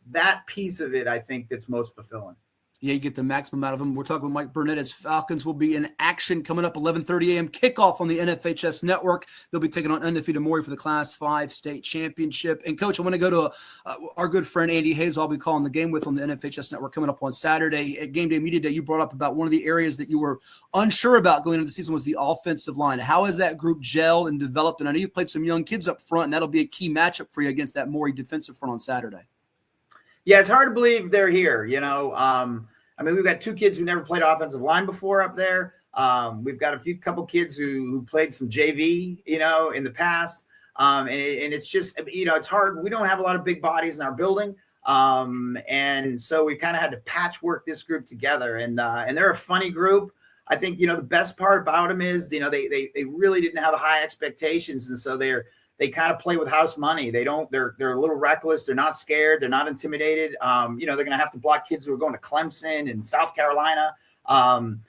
that piece of it, I think, that's most fulfilling. Yeah, you get the maximum out of them. We're talking with Mike Burnett as Falcons will be in action coming up 11:30 a.m. kickoff on the NFHS network. They'll be taking on undefeated Maury for the Class 5 State Championship. And, Coach, I want to go to our good friend Andy Hayes, I'll be calling the game with on the NFHS network coming up on Saturday. At Game Day Media Day, you brought up about one of the areas that you were unsure about going into the season was the offensive line. How has that group gelled and developed? And I know you played some young kids up front, and that'll be a key matchup for you against that Maury defensive front on Saturday. Yeah, it's hard to believe they're here, we've got two kids who never played offensive line before up there. We've got a couple kids who played some JV, in the past. And it's just, it's hard. We don't have a lot of big bodies in our building. And so we kind of had to patchwork this group together. And they're a funny group. I think, the best part about them is, they really didn't have high expectations. And so they kind of play with house money. They're a little reckless. They're not scared. They're not intimidated. They're going to have to block kids who are going to Clemson and South Carolina. And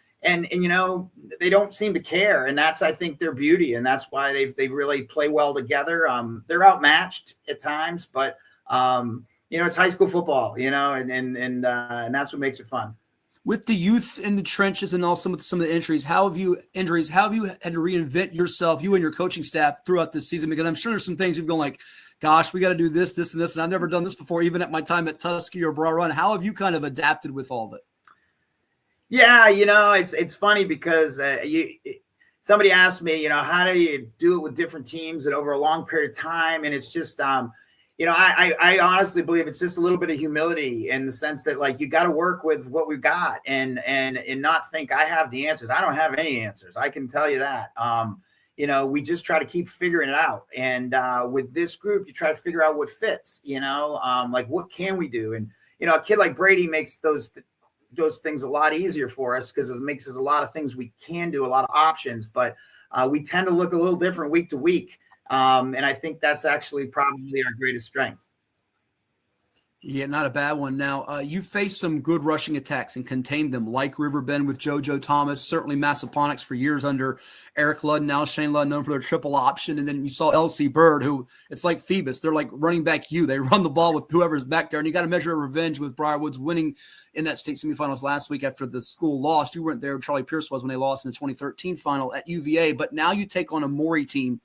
they don't seem to care. And that's, I think, their beauty. And that's why they really play well together. They're outmatched at times, but it's high school football, and that's what makes it fun. With the youth in the trenches and also with some of the injuries, how have you had to reinvent yourself, you and your coaching staff, throughout this season? Because I'm sure there's some things you've gone like, gosh, we got to do this, this, and this, and I've never done this before, even at my time at Tuskegee or Briar. How have you kind of adapted with all of it? Yeah, it's funny because somebody asked me, how do you do it with different teams and over a long period of time? And it's just I honestly believe it's just a little bit of humility in the sense that, like, you got to work with what we've got and not think I have the answers. I don't have any answers. I can tell you that. We just try to keep figuring it out. And with this group, you try to figure out what fits, like what can we do? And, a kid like Brady makes those things a lot easier for us because it makes us a lot of things we can do, a lot of options, but we tend to look a little different week to week. And I think that's actually probably our greatest strength. Yeah, not a bad one. Now, you faced some good rushing attacks and contained them, like Riverbend with JoJo Thomas, certainly Massaponax for years under Eric Ludd, now Shane Ludd, known for their triple option. And then you saw LC Bird, who it's like Phoebus. They're like running back you. They run the ball with whoever's back there. And you got to measure revenge with Briar Woods winning in that state semifinals last week after the school lost. You weren't there. Charlie Pierce was when they lost in the 2013 final at UVA. But now you take on a Maury team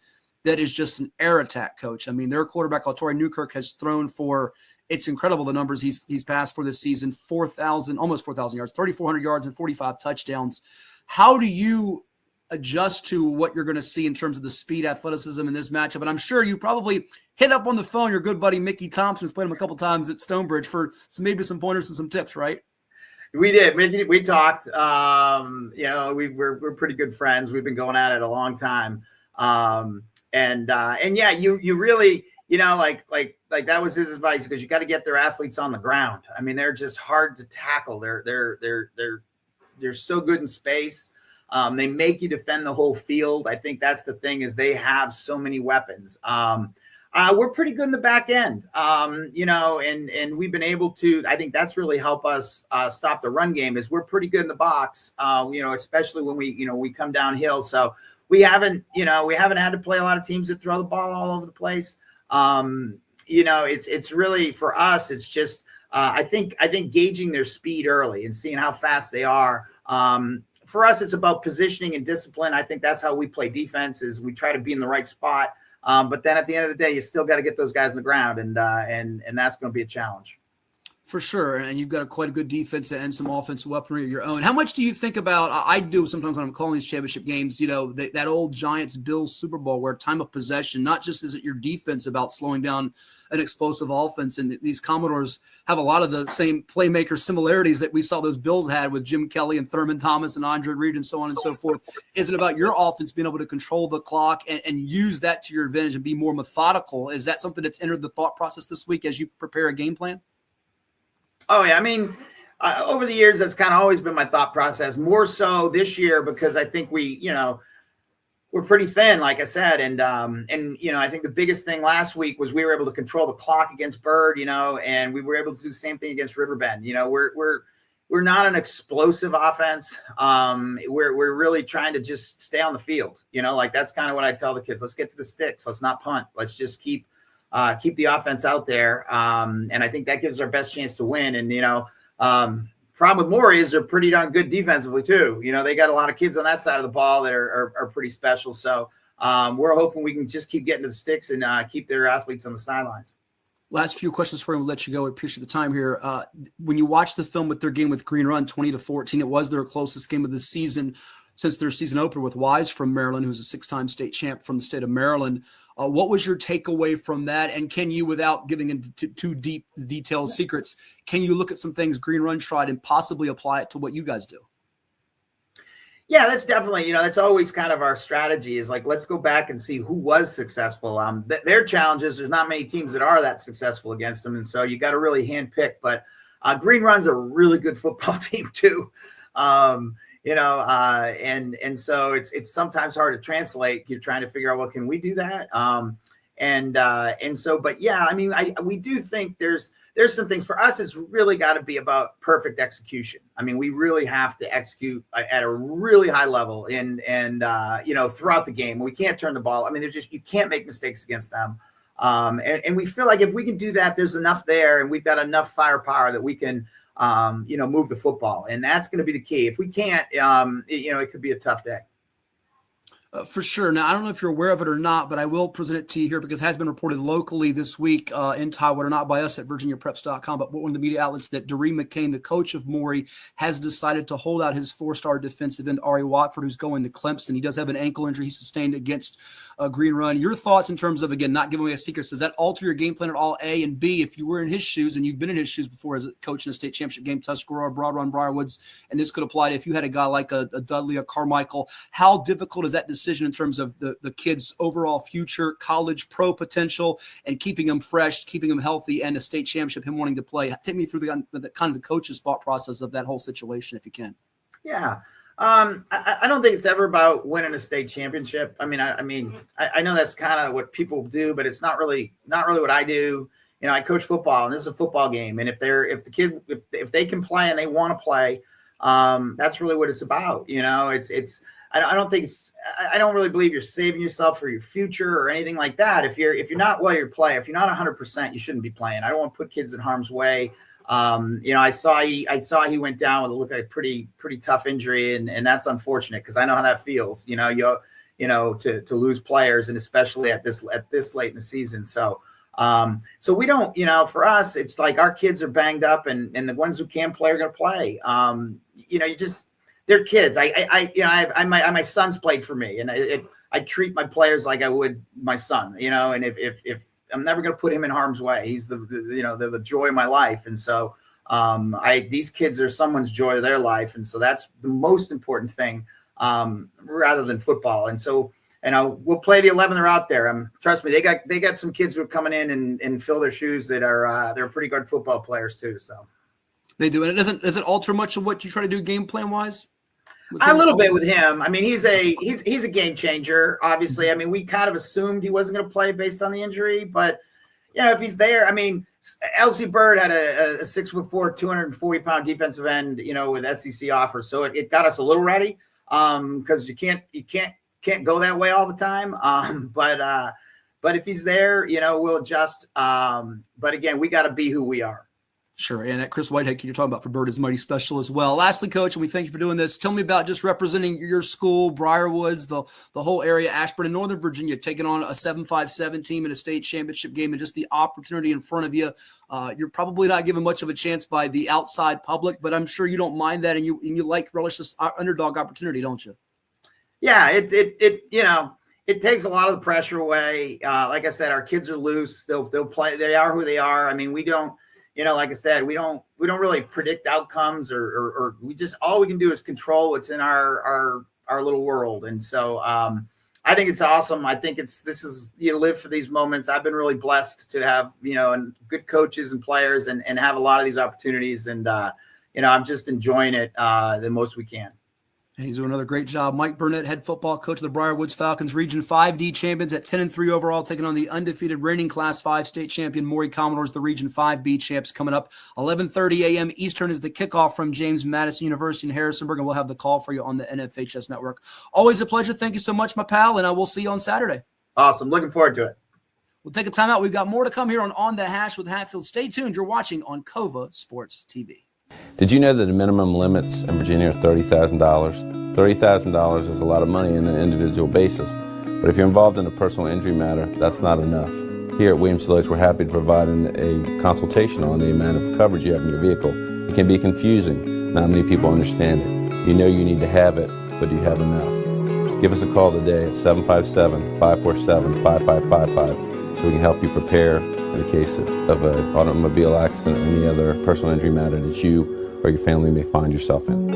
that is just an air attack coach. I mean, their quarterback, Troy Newkirk, has thrown for, it's incredible the numbers he's passed for this season, almost 4,000 yards, 3,400 yards and 45 touchdowns. How do you adjust to what you're going to see in terms of the speed, athleticism in this matchup? And I'm sure you probably hit up on the phone your good buddy Mickey Thompson, who's played him a couple times at Stonebridge, for maybe some pointers and some tips, right? We did. We talked. We're pretty good friends. We've been going at it a long time. And yeah, you really, like that was his advice, because you got to get their athletes on the ground. I mean, they're just hard to tackle. They're so good in space. They make you defend the whole field. I think that's the thing, is they have so many weapons. We're pretty good in the back end, and we've been able to, I think that's really helped us stop the run game, is we're pretty good in the box, especially when we come downhill. So we haven't had to play a lot of teams that throw the ball all over the place. It's really, for us, it's just, I think gauging their speed early and seeing how fast they are. For us, it's about positioning and discipline. I think that's how we play defense, is we try to be in the right spot. But then at the end of the day, you still got to get those guys on the ground, and that's going to be a challenge. For sure. And you've got quite a good defense and some offensive weaponry of your own. How much do you think about, I do sometimes when I'm calling these championship games, that old Giants-Bills Super Bowl, where time of possession, not just is it your defense about slowing down an explosive offense, and these Commodores have a lot of the same playmaker similarities that we saw those Bills had with Jim Kelly and Thurman Thomas and Andre Reed and so on and so forth. Is it about your offense being able to control the clock and use that to your advantage and be more methodical? Is that something that's entered the thought process this week as you prepare a game plan? Oh, yeah. I mean, over the years, that's kind of always been my thought process, more so this year, because I think we're pretty thin, like I said. And I think the biggest thing last week was we were able to control the clock against Bird, and we were able to do the same thing against Riverbend. We're not an explosive offense. We're really trying to just stay on the field. That's kind of what I tell the kids. Let's get to the sticks. Let's not punt. Let's just keep the offense out there. And I think that gives our best chance to win. And, problem with Maury is they're pretty darn good defensively too. They got a lot of kids on that side of the ball that are pretty special. So we're hoping we can just keep getting to the sticks and keep their athletes on the sidelines. Last few questions for you. We'll let you go. We appreciate the time here. When you watch the film with their game with Green Run, 20-14, it was their closest game of the season since their season opener with Wise from Maryland, who's a 6-time state champ from the state of Maryland. What was your takeaway from that? And can you, without getting into too deep detailed secrets, can you look at some things Green Run tried and possibly apply it to what you guys do? Yeah, that's definitely, that's always kind of our strategy, is like, let's go back and see who was successful. Their challenges, there's not many teams that are that successful against them. And so you got to really handpick, but Green Run's a really good football team too. And so it's sometimes hard to translate. You're trying to figure out, well, can we do that? But yeah, I mean, we do think there's some things for us. It's really got to be about perfect execution. I mean, we really have to execute at a really high level and throughout the game. We can't turn the ball. I mean, you can't make mistakes against them. And we feel like if we can do that, there's enough there, and we've got enough firepower that we can, move the football. And that's going to be the key. If we can't, it could be a tough day. For sure. Now, I don't know if you're aware of it or not, but I will present it to you here because it has been reported locally this week in Tidewater, not by us at VirginiaPreps.com, but one of the media outlets, that Doreen McCain, the coach of Maury, has decided to hold out his 4-star defensive end, Ari Watford, who's going to Clemson. He does have an ankle injury he sustained against Green Run. Your thoughts in terms of, again, not giving away a secret, does that alter your game plan at all, A? And B, if you were in his shoes, and you've been in his shoes before as a coach in a state championship game, Tuscarora, Broad Run, Briarwoods, and this could apply to if you had a guy like a Dudley, a Carmichael, how difficult is that decision in terms of the kid's overall future, college pro potential, and keeping them fresh, keeping them healthy, and a state championship, him wanting to play? Take me through the kind of the coach's thought process of that whole situation, if you can. Yeah. I don't think it's ever about winning a state championship. I know that's kind of what people do, but it's not really what I do. I coach football, and this is a football game. And if they can play and they want to play, that's really what it's about. I don't really believe you're saving yourself for your future or anything like that. If you're not well, you play. If you're not 100%, you shouldn't be playing. I don't want to put kids in harm's way. I saw he went down with a pretty tough injury, and that's unfortunate because I know how that feels. You to lose players, and especially at this late in the season. So we don't, for us, it's like our kids are banged up, and the ones who can play are going to play. They're kids. My son's played for me, and I treat my players like I would my son, and if I'm never going to put him in harm's way. He's the joy of my life. And so these kids are someone's joy of their life. And so that's the most important thing, rather than football. And so, we'll play the 11 that are out there. Trust me, they got some kids who are coming in and fill their shoes that are, they're pretty good football players too. So they do. And does it alter much of what you try to do game plan wise? A little bit with him. I mean, he's a game changer, obviously. I mean, we kind of assumed he wasn't going to play based on the injury, but if he's there, I mean, LC Bird had a 6'4", 240-pound defensive end, with SEC offers, so it got us a little ready, because you can't go that way all the time. But if he's there, we'll adjust. But again, we got to be who we are. Sure. And that Chris Whitehead kid you're talking about for Bird is mighty special as well. Lastly, Coach, and we thank you for doing this. Tell me about just representing your school, Briar Woods, the whole area, Ashburn and Northern Virginia, taking on a 7-5-7 team in a state championship game, and just the opportunity in front of you. You're probably not given much of a chance by the outside public, but I'm sure you don't mind that, and you relish this underdog opportunity, don't you? Yeah, it takes a lot of the pressure away. Like I said, our kids are loose. They'll play. They are who they are. I mean, we don't. Like I said, we don't really predict outcomes, or we just, all we can do is control what's in our little world. And so I think it's awesome. I think you live for these moments. I've been really blessed to have, and good coaches and players and have a lot of these opportunities. And, I'm just enjoying it the most we can. He's doing another great job. Mike Burnett, head football coach of the Briar Woods Falcons, Region 5D champions at 10-3 overall, taking on the undefeated reigning Class 5 State Champion Maury Commodores, the Region 5B champs, coming up 11:30 a.m. Eastern is the kickoff from James Madison University in Harrisonburg, and we'll have the call for you on the NFHS network. Always a pleasure. Thank you so much, my pal, and I will see you on Saturday. Awesome. Looking forward to it. We'll take a timeout. We've got more to come here on The Hash with Hatfield. Stay tuned. You're watching on COVA Sports TV. Did you know that the minimum limits in Virginia are $30,000? $30,000 is a lot of money on an individual basis, but if you're involved in a personal injury matter, that's not enough. Here at Williams-Deloitte, we're happy to provide a consultation on the amount of coverage you have in your vehicle. It can be confusing. Not many people understand it. You know you need to have it, but do you have enough? Give us a call today at 757-547-5555 so we can help you prepare in the case of an automobile accident or any other personal injury matter that you or your family may find yourself in.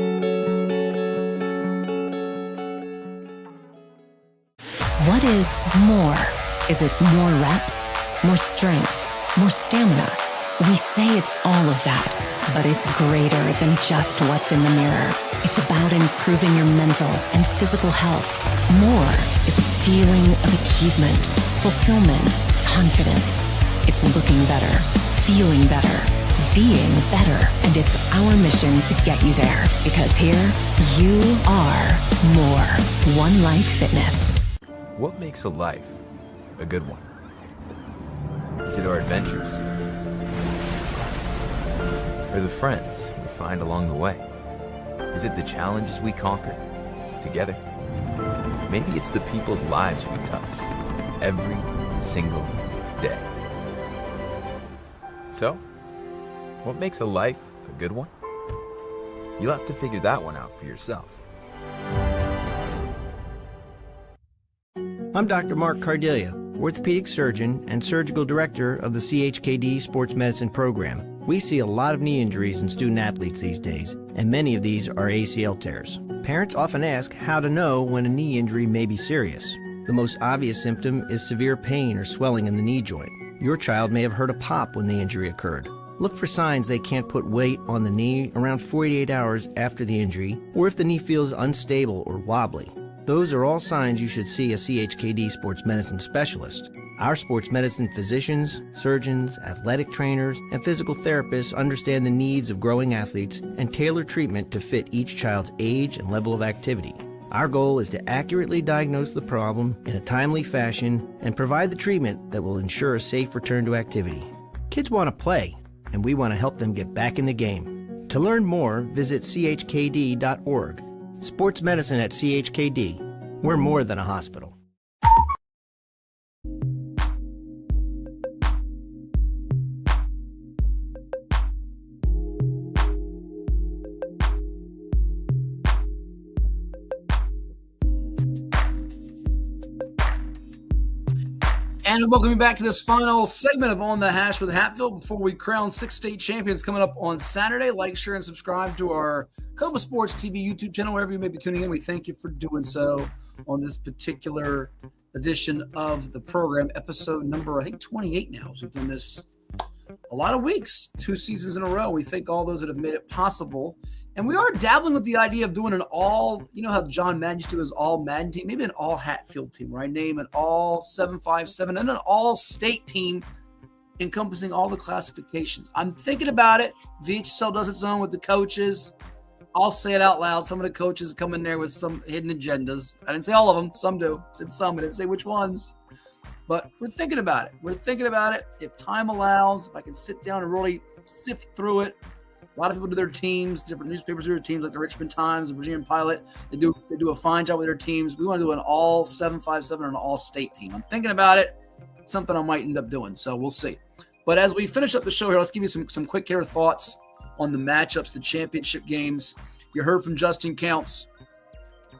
What is more? Is it more reps, more strength, more stamina? We say it's all of that, but it's greater than just what's in the mirror. It's about improving your mental and physical health. More is a feeling of achievement, fulfillment, confidence. It's looking better, feeling better, being better, and it's our mission to get you there, because here you are more. One Life Fitness. What makes a life a good one? Is it our adventures? Or the friends we find along the way? Is it the challenges we conquer together? Maybe it's the people's lives we touch every single day. So, what makes a life a good one? You'll have to figure that one out for yourself. I'm Dr. Mark Cardelia, orthopedic surgeon and surgical director of the CHKD Sports Medicine Program. We see a lot of knee injuries in student athletes these days, and many of these are ACL tears. Parents often ask how to know when a knee injury may be serious. The most obvious symptom is severe pain or swelling in the knee joint. Your child may have heard a pop when the injury occurred. Look for signs they can't put weight on the knee around 48 hours after the injury, or if the knee feels unstable or wobbly. Those are all signs you should see a CHKD sports medicine specialist. Our sports medicine physicians, surgeons, athletic trainers, and physical therapists understand the needs of growing athletes and tailor treatment to fit each child's age and level of activity. Our goal is to accurately diagnose the problem in a timely fashion and provide the treatment that will ensure a safe return to activity. Kids want to play, and we want to help them get back in the game. To learn more, visit chkd.org. Sports medicine at CHKD. We're more than a hospital. And welcome you back to this final segment of On the Hash with Hatfield before we crown 6 state champions coming up on Saturday. Like, share, and subscribe to our Cova Sports TV YouTube channel, wherever you may be tuning in. We thank you for doing so on this particular edition of the program, episode number, I think, 28 now. So we've done this a lot of weeks, 2 seasons in a row. We thank all those that have made it possible. And we are dabbling with the idea of doing an all, you know how John Madden used to do his all Madden team, maybe an all Hatfield team, where I name an all 757 and an all state team encompassing all the classifications. I'm thinking about it. VHSL does its own with the coaches. I'll say it out loud. Some of the coaches come in there with some hidden agendas. I didn't say all of them. Some do. I said some. I didn't say which ones. But we're thinking about it. We're thinking about it. If time allows, if I can sit down and really sift through it. A lot of people do their teams, different newspapers do their teams, like the Richmond Times, the Virginia Pilot. They do a fine job with their teams. We want to do an all 757 or an all state team. I'm thinking about it. It's something I might end up doing, so we'll see. But as we finish up the show here, let's give you some quick hitter thoughts on the matchups, the championship games. You heard from Justin Counts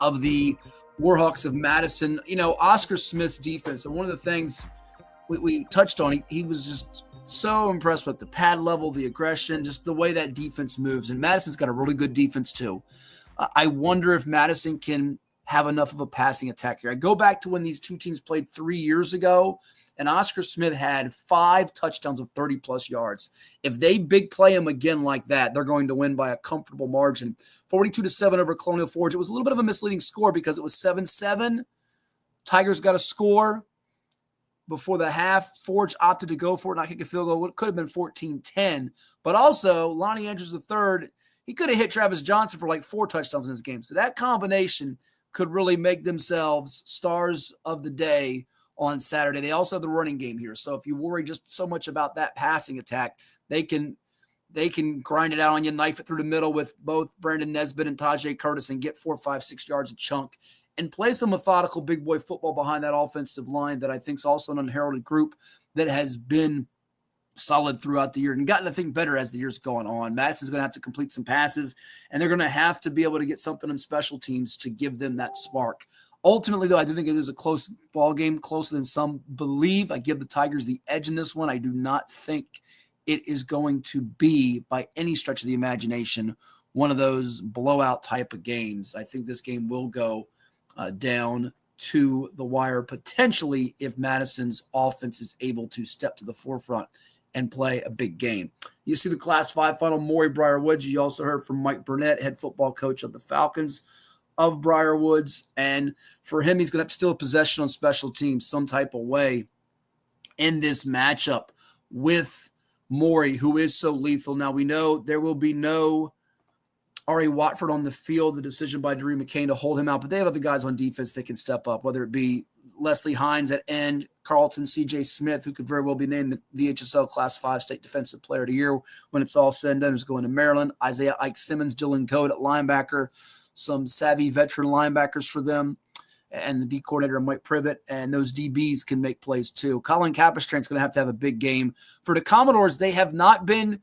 of the Warhawks of Madison. You know, Oscar Smith's defense, and one of the things we touched on, he was just so impressed with the pad level, the aggression, just the way that defense moves. And Madison's got a really good defense too. I wonder if Madison can have enough of a passing attack here. I go back to when these two teams played 3 years ago, and Oscar Smith had 5 touchdowns of 30-plus yards. If they big play him again like that, they're going to win by a comfortable margin. 42-7 over Colonial Forge. It was a little bit of a misleading score because it was 7-7. Tigers got a score before the half. Forge opted to go for it, not kick a field goal. It could have been 14-10. But also, Lonnie Andrews III, he could have hit Travis Johnson for like 4 touchdowns in his game. So that combination could really make themselves stars of the day on Saturday. They also have the running game here. So if you worry just so much about that passing attack, they can grind it out on you, knife it through the middle with both Brandon Nesbitt and Tajay Curtis and get 4, 5, 6 yards a chunk and play some methodical big boy football behind that offensive line that I think is also an unheralded group that has been solid throughout the year and gotten, I think, better as the year's gone on. Madison's going to have to complete some passes, and they're going to have to be able to get something in special teams to give them that spark. Ultimately, though, I do think it is a close ball game, closer than some believe. I give the Tigers the edge in this one. I do not think it is going to be, by any stretch of the imagination, one of those blowout type of games. I think this game will go down to the wire, potentially, if Madison's offense is able to step to the forefront and play a big game. You see the Class 5 final, Maury Briar Woods. You also heard from Mike Burnett, head football coach of the Falcons of Briar Woods. And for him, he's going to have to steal a possession on special teams some type of way in this matchup with Maury, who is so lethal. Now, we know there will be no Ari Watford on the field, the decision by Doree McCain to hold him out, but they have other guys on defense that can step up, whether it be Leslie Hines at end, Carlton, C.J. Smith, who could very well be named the VHSL Class 5 State Defensive Player of the Year when it's all said and done, who's going to Maryland, Isaiah Ike Simmons, Dylan Code at linebacker, some savvy veteran linebackers for them, and the D coordinator, Mike Privet, and those DBs can make plays too. Colin Capistrant's going to have a big game. For the Commodores, they have not been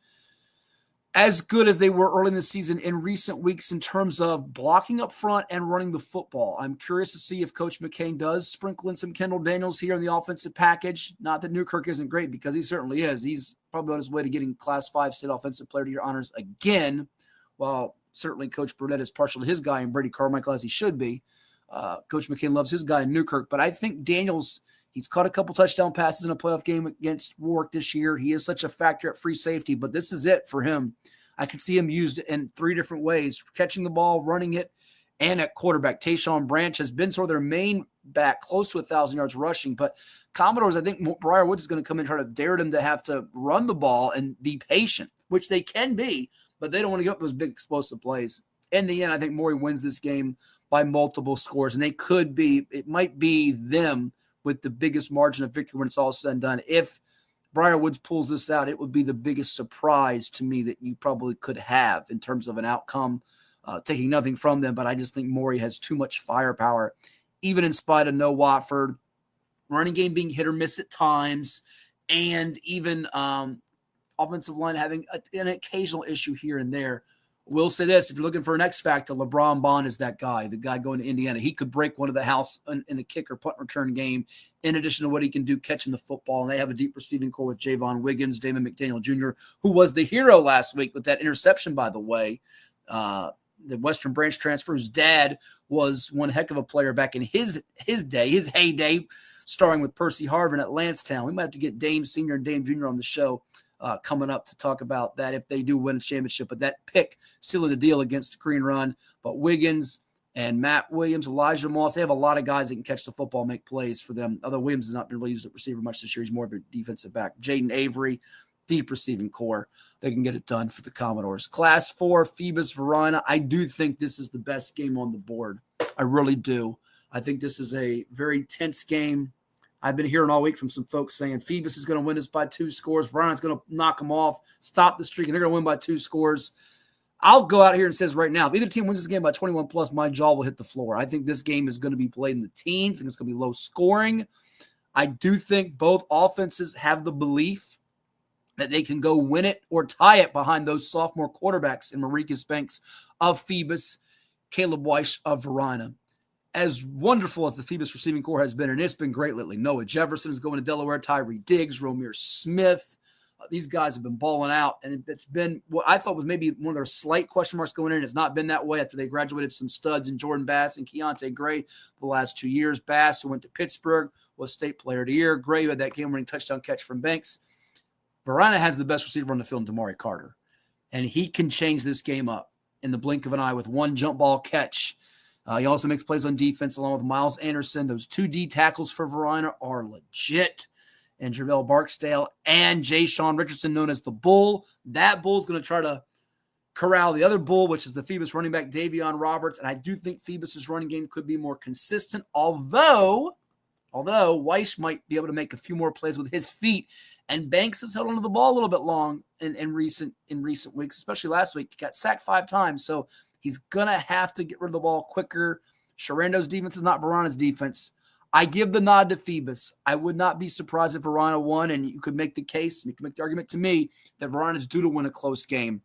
as good as they were early in the season in recent weeks in terms of blocking up front and running the football. I'm curious to see if Coach McCain does sprinkle in some Kendall Daniels here in the offensive package. Not that Newkirk isn't great, because he certainly is. He's probably on his way to getting Class 5 State Offensive Player of the Year honors again, while certainly Coach Burnett is partial to his guy and Brady Carmichael, as he should be. Coach McCain loves his guy in Newkirk, but I think Daniels, he's caught a couple touchdown passes in a playoff game against Warwick this year. He is such a factor at free safety, but this is it for him. I could see him used in 3 different ways, catching the ball, running it, and at quarterback. Tayshawn Branch has been sort of their main back, close to 1,000 yards rushing. But Commodores, I think Briar Woods is going to come in and try to dare them to have to run the ball and be patient, which they can be, but they don't want to give up those big explosive plays. In the end, I think Maury wins this game by multiple scores, and it might be them with the biggest margin of victory when it's all said and done. If Briar Woods pulls this out, it would be the biggest surprise to me that you probably could have in terms of an outcome, taking nothing from them. But I just think Maury has too much firepower even in spite of no Watford. Running game being hit or miss at times, and even offensive line having an occasional issue here and there. We'll say this, if you're looking for an X factor, LeBron Bond is that guy, the guy going to Indiana. He could break one of the house in the kick or punt return game, in addition to what he can do catching the football. And they have a deep receiving core with Javon Wiggins, Damon McDaniel Jr., who was the hero last week with that interception, by the way. The Western Branch transfer, whose dad was one heck of a player back in his day, his heyday, starring with Percy Harvin at Lansdowne. We might have to get Dame Sr. and Dame Jr. on the show coming up to talk about that if they do win a championship. But that pick sealing the deal against the Green Run. But Wiggins and Matt Williams, Elijah Moss, they have a lot of guys that can catch the football, make plays for them. Although Williams has not been really used at receiver much this year. He's more of a defensive back. Jaden Avery, deep receiving core. They can get it done for the Commodores. Class 4, Phoebus, Verona. I do think this is the best game on the board. I really do. I think this is a very tense game. I've been hearing all week from some folks saying Phoebus is going to win this by 2 scores. Verona's going to knock them off, stop the streak, and they're going to win by 2 scores. I'll go out here and say right now, if either team wins this game by 21 plus, my jaw will hit the floor. I think this game is going to be played in the teens. I think it's going to be low scoring. I do think both offenses have the belief that they can go win it or tie it behind those sophomore quarterbacks in Maricus Banks of Phoebus, Caleb Weiss of Verona. As wonderful as the Phoebus receiving core has been, and it's been great lately. Noah Jefferson is going to Delaware, Tyree Diggs, Romir Smith. These guys have been balling out, and it's been what I thought was maybe one of their slight question marks going in. It's not been that way after they graduated some studs in Jordan Bass and Keontae Gray the last 2 years. Bass, who went to Pittsburgh, was State Player of the Year. Gray had that game-winning touchdown catch from Banks. Verona has the best receiver on the field, Damari Carter, and he can change this game up in the blink of an eye with one jump ball catch. He also makes plays on defense along with Miles Anderson. Those 2 D tackles for Verona are legit. And Javale Barksdale and Jay Sean Richardson, known as the Bull. That Bull's going to try to corral the other Bull, which is the Phoebus running back Davion Roberts. And I do think Phoebus's running game could be more consistent, although Weiss might be able to make a few more plays with his feet. And Banks has held onto the ball a little bit long in recent weeks, especially last week. He got sacked 5 times, so he's going to have to get rid of the ball quicker. Sharando's defense is not Verona's defense. I give the nod to Phoebus. I would not be surprised if Verona won, and you could make the case, you could make the argument to me that Verona is due to win a close game.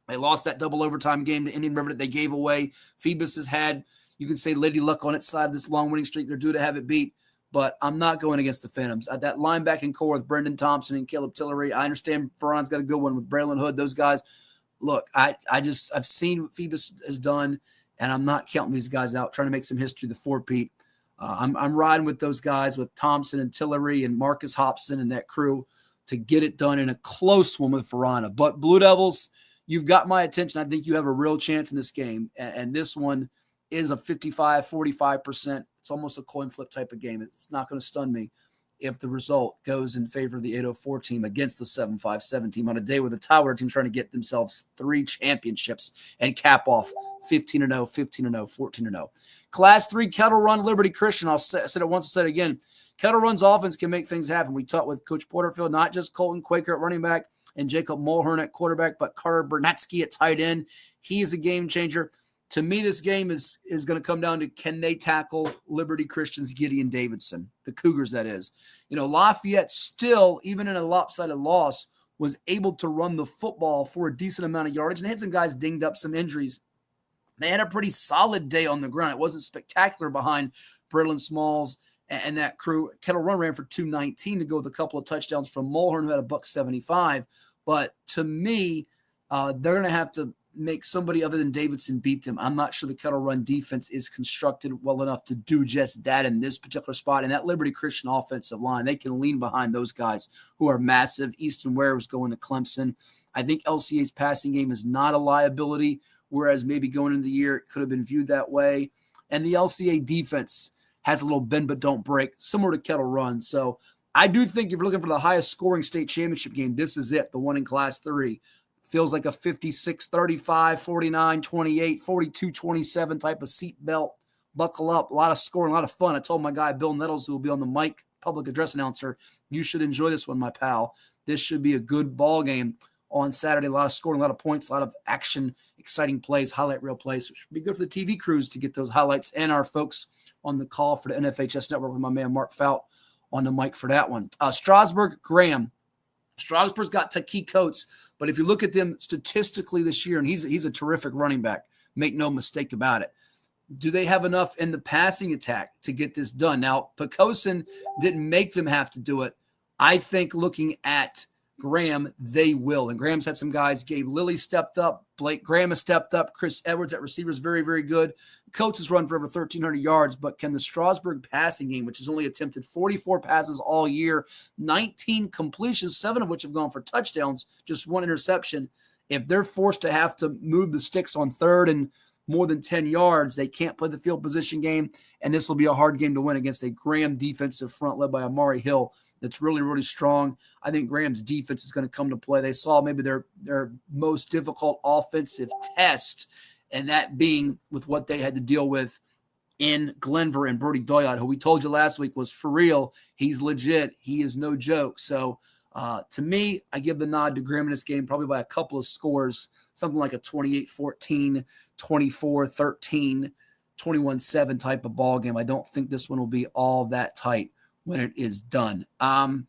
They lost that double overtime game to Indian River that they gave away. Phoebus has had, you can say, Lady Luck on its side of this long winning streak. They're due to have it beat, but I'm not going against the Phantoms. That linebacking core with Brendan Thompson and Caleb Tillery, I understand Verona's got a good one with Braylon Hood. Those guys, look, I've seen what Phoebus has done, and I'm not counting these guys out, trying to make some history, the 4-peat. I'm riding with those guys, with Thompson and Tillery and Marcus Hobson and that crew, to get it done in a close one with Verona. But Blue Devils, you've got my attention. I think you have a real chance in this game. And this one is a 45% It's almost a coin flip type of game. It's not going to stun me if the result goes in favor of the 804 team against the 757 team on a day where the Tower team's trying to get themselves 3 championships and cap off 15-0, 15-0, 14-0. Class 3 Kettle Run Liberty Christian. I said it once, I said it again. Kettle Run's offense can make things happen. We talked with Coach Porterfield, not just Colton Quaker at running back and Jacob Mulhern at quarterback, but Carter Burnetsky at tight end. He is a game changer. To me, this game is going to come down to, can they tackle Liberty Christian's Gideon Davidson, the Cougars, that is. You know, Lafayette still, even in a lopsided loss, was able to run the football for a decent amount of yardage. And they had some guys dinged up, some injuries. They had a pretty solid day on the ground. It wasn't spectacular behind Braylon Smalls and that crew. Kettle Run ran for 219 to go with a couple of touchdowns from Mulhern, who had a $175. But to me, they're going to have to make somebody other than Davidson beat them. I'm not sure the Kettle Run defense is constructed well enough to do just that in this particular spot. And that Liberty Christian offensive line, they can lean behind those guys who are massive. Easton Ware was going to Clemson. I think LCA's passing game is not a liability, whereas maybe going into the year it could have been viewed that way. And the LCA defense has a little bend but don't break, similar to Kettle Run. So I do think if you're looking for the highest scoring state championship game, this is it, the one in Class 3. Feels like a 56-35, 49-28, 42-27 type of seatbelt. Buckle up. A lot of scoring, a lot of fun. I told my guy Bill Nettles, who will be on the mic, public address announcer, you should enjoy this one, my pal. This should be a good ball game on Saturday. A lot of scoring, a lot of points, a lot of action, exciting plays, highlight reel plays, which would be good for the TV crews to get those highlights, and our folks on the call for the NFHS Network with my man Mark Fout on the mic for that one. Strasburg, Graham. Strasburg's got key Coates, but if you look at them statistically this year, and he's a terrific running back, make no mistake about it. Do they have enough in the passing attack to get this done? Now, Pecosin didn't make them have to do it. I think looking at Graham, they will. And Graham's had some guys. Gabe Lilly stepped up. Blake Graham has stepped up. Chris Edwards at receiver is very, very good. Coates has run for over 1,300 yards, but can the Strasburg passing game, which has only attempted 44 passes all year, 19 completions, 7 of which have gone for touchdowns, just 1 interception. If they're forced to have to move the sticks on third and more than 10 yards, they can't play the field position game, and this will be a hard game to win against a Graham defensive front led by Amari Hill that's really, really strong. I think Graham's defense is going to come to play. They saw maybe their most difficult offensive test, and that being with what they had to deal with in Glenver and Brody Doyot, who we told you last week was for real. He's legit. He is no joke. So to me, I give the nod to Graham in this game probably by a couple of scores, something like a 28-14, 24-13, 21-7 type of ball game. I don't think this one will be all that tight when it is done. And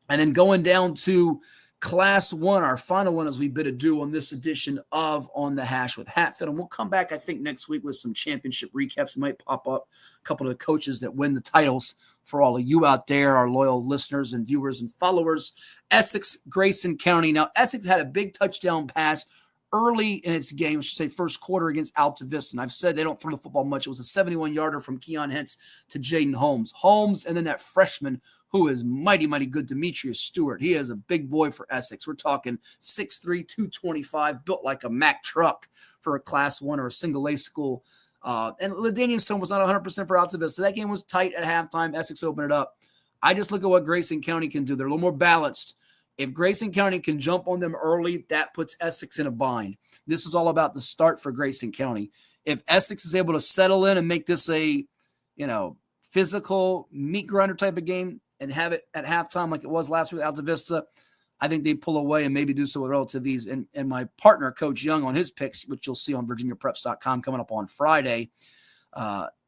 then going down to Class 1, our final one as we bid adieu on this edition of On the Hash with Hatfield. And we'll come back, I think, next week with some championship recaps. We might pop up a couple of the coaches that win the titles for all of you out there, our loyal listeners and viewers and followers. Essex, Grayson County. Now, Essex had a big touchdown pass early in its game, I should say first quarter against Alta Vista. And I've said they don't throw the football much. It was a 71-yarder from Keon Hentz to Jaden Holmes. Holmes, and then that freshman who is mighty, mighty good, Demetrius Stewart. He is a big boy for Essex. We're talking 6'3", 225, built like a Mack truck for a Class 1 or a single-A school. And LaDainian Stone was not 100% for Alta Vista. That game was tight at halftime. Essex opened it up. I just look at what Grayson County can do. They're a little more balanced. If Grayson County can jump on them early, that puts Essex in a bind. This is all about the start for Grayson County. If Essex is able to settle in and make this a, physical meat grinder type of game and have it at halftime like it was last week at Alta Vista, I think they pull away and maybe do so with relative ease. And my partner, Coach Young, on his picks, which you'll see on VirginiaPreps.com coming up on Friday,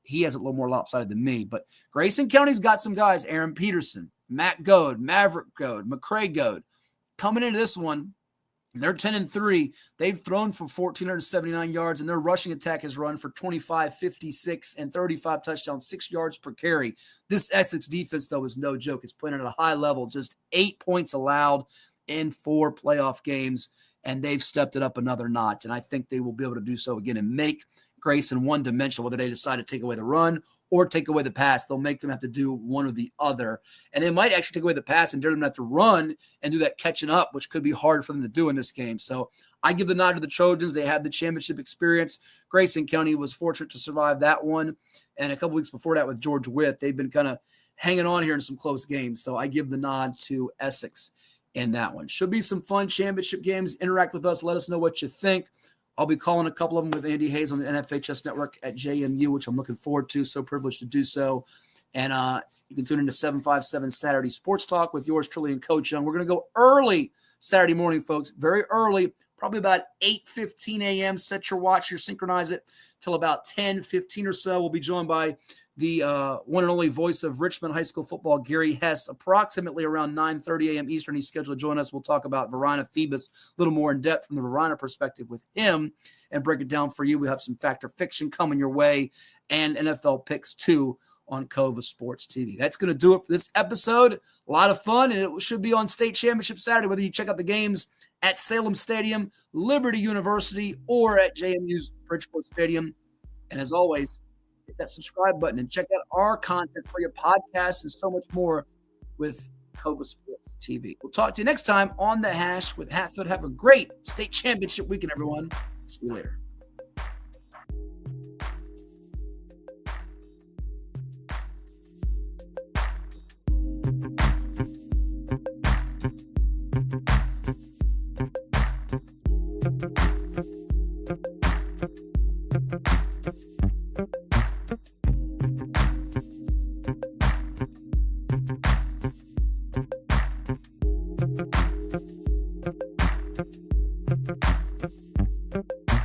he has it a little more lopsided than me. But Grayson County's got some guys, Aaron Peterson, Matt Goad, Maverick Goad, McCray Goad. Coming into this one, they're 10-3. They've thrown for 1,479 yards, and their rushing attack has run for 25, 56, and 35 touchdowns, 6 yards per carry. This Essex defense, though, is no joke. It's playing at a high level, just 8 points allowed in 4 playoff games, and they've stepped it up another notch. And I think they will be able to do so again and make Grayson one-dimensional, whether they decide to take away the run or take away the pass. They'll make them have to do one or the other. And they might actually take away the pass and dare them to have to run and do that catching up, which could be hard for them to do in this game. So I give the nod to the Trojans. They have the championship experience. Grayson County was fortunate to survive that one. And a couple weeks before that with George Wythe, they've been kind of hanging on here in some close games. So I give the nod to Essex in that one. Should be some fun championship games. Interact with us. Let us know what you think. I'll be calling a couple of them with Andy Hayes on the NFHS Network at JMU, which I'm looking forward to. So privileged to do so. And you can tune into 757 Saturday Sports Talk with yours truly and Coach Young. We're going to go early Saturday morning, folks. Very early, probably about 8:15 a.m. Set your watch, synchronize it till about 10:15 or so. We'll be joined by the one and only voice of Richmond High School football, Gary Hess, approximately around 9:30 a.m. Eastern. He's scheduled to join us. We'll talk about Verina Phoebus a little more in depth from the Verina perspective with him and break it down for you. We have some Fact or Fiction coming your way and NFL picks too on Cova Sports TV. That's going to do it for this episode. A lot of fun, and it should be on State Championship Saturday, whether you check out the games at Salem Stadium, Liberty University, or at JMU's Bridgeport Stadium. And as always, hit that subscribe button and check out our content for your podcasts and so much more with Cova Sports TV. We'll talk to you next time on The Hash with Hatfield. Have a great State Championship weekend, everyone. See you later.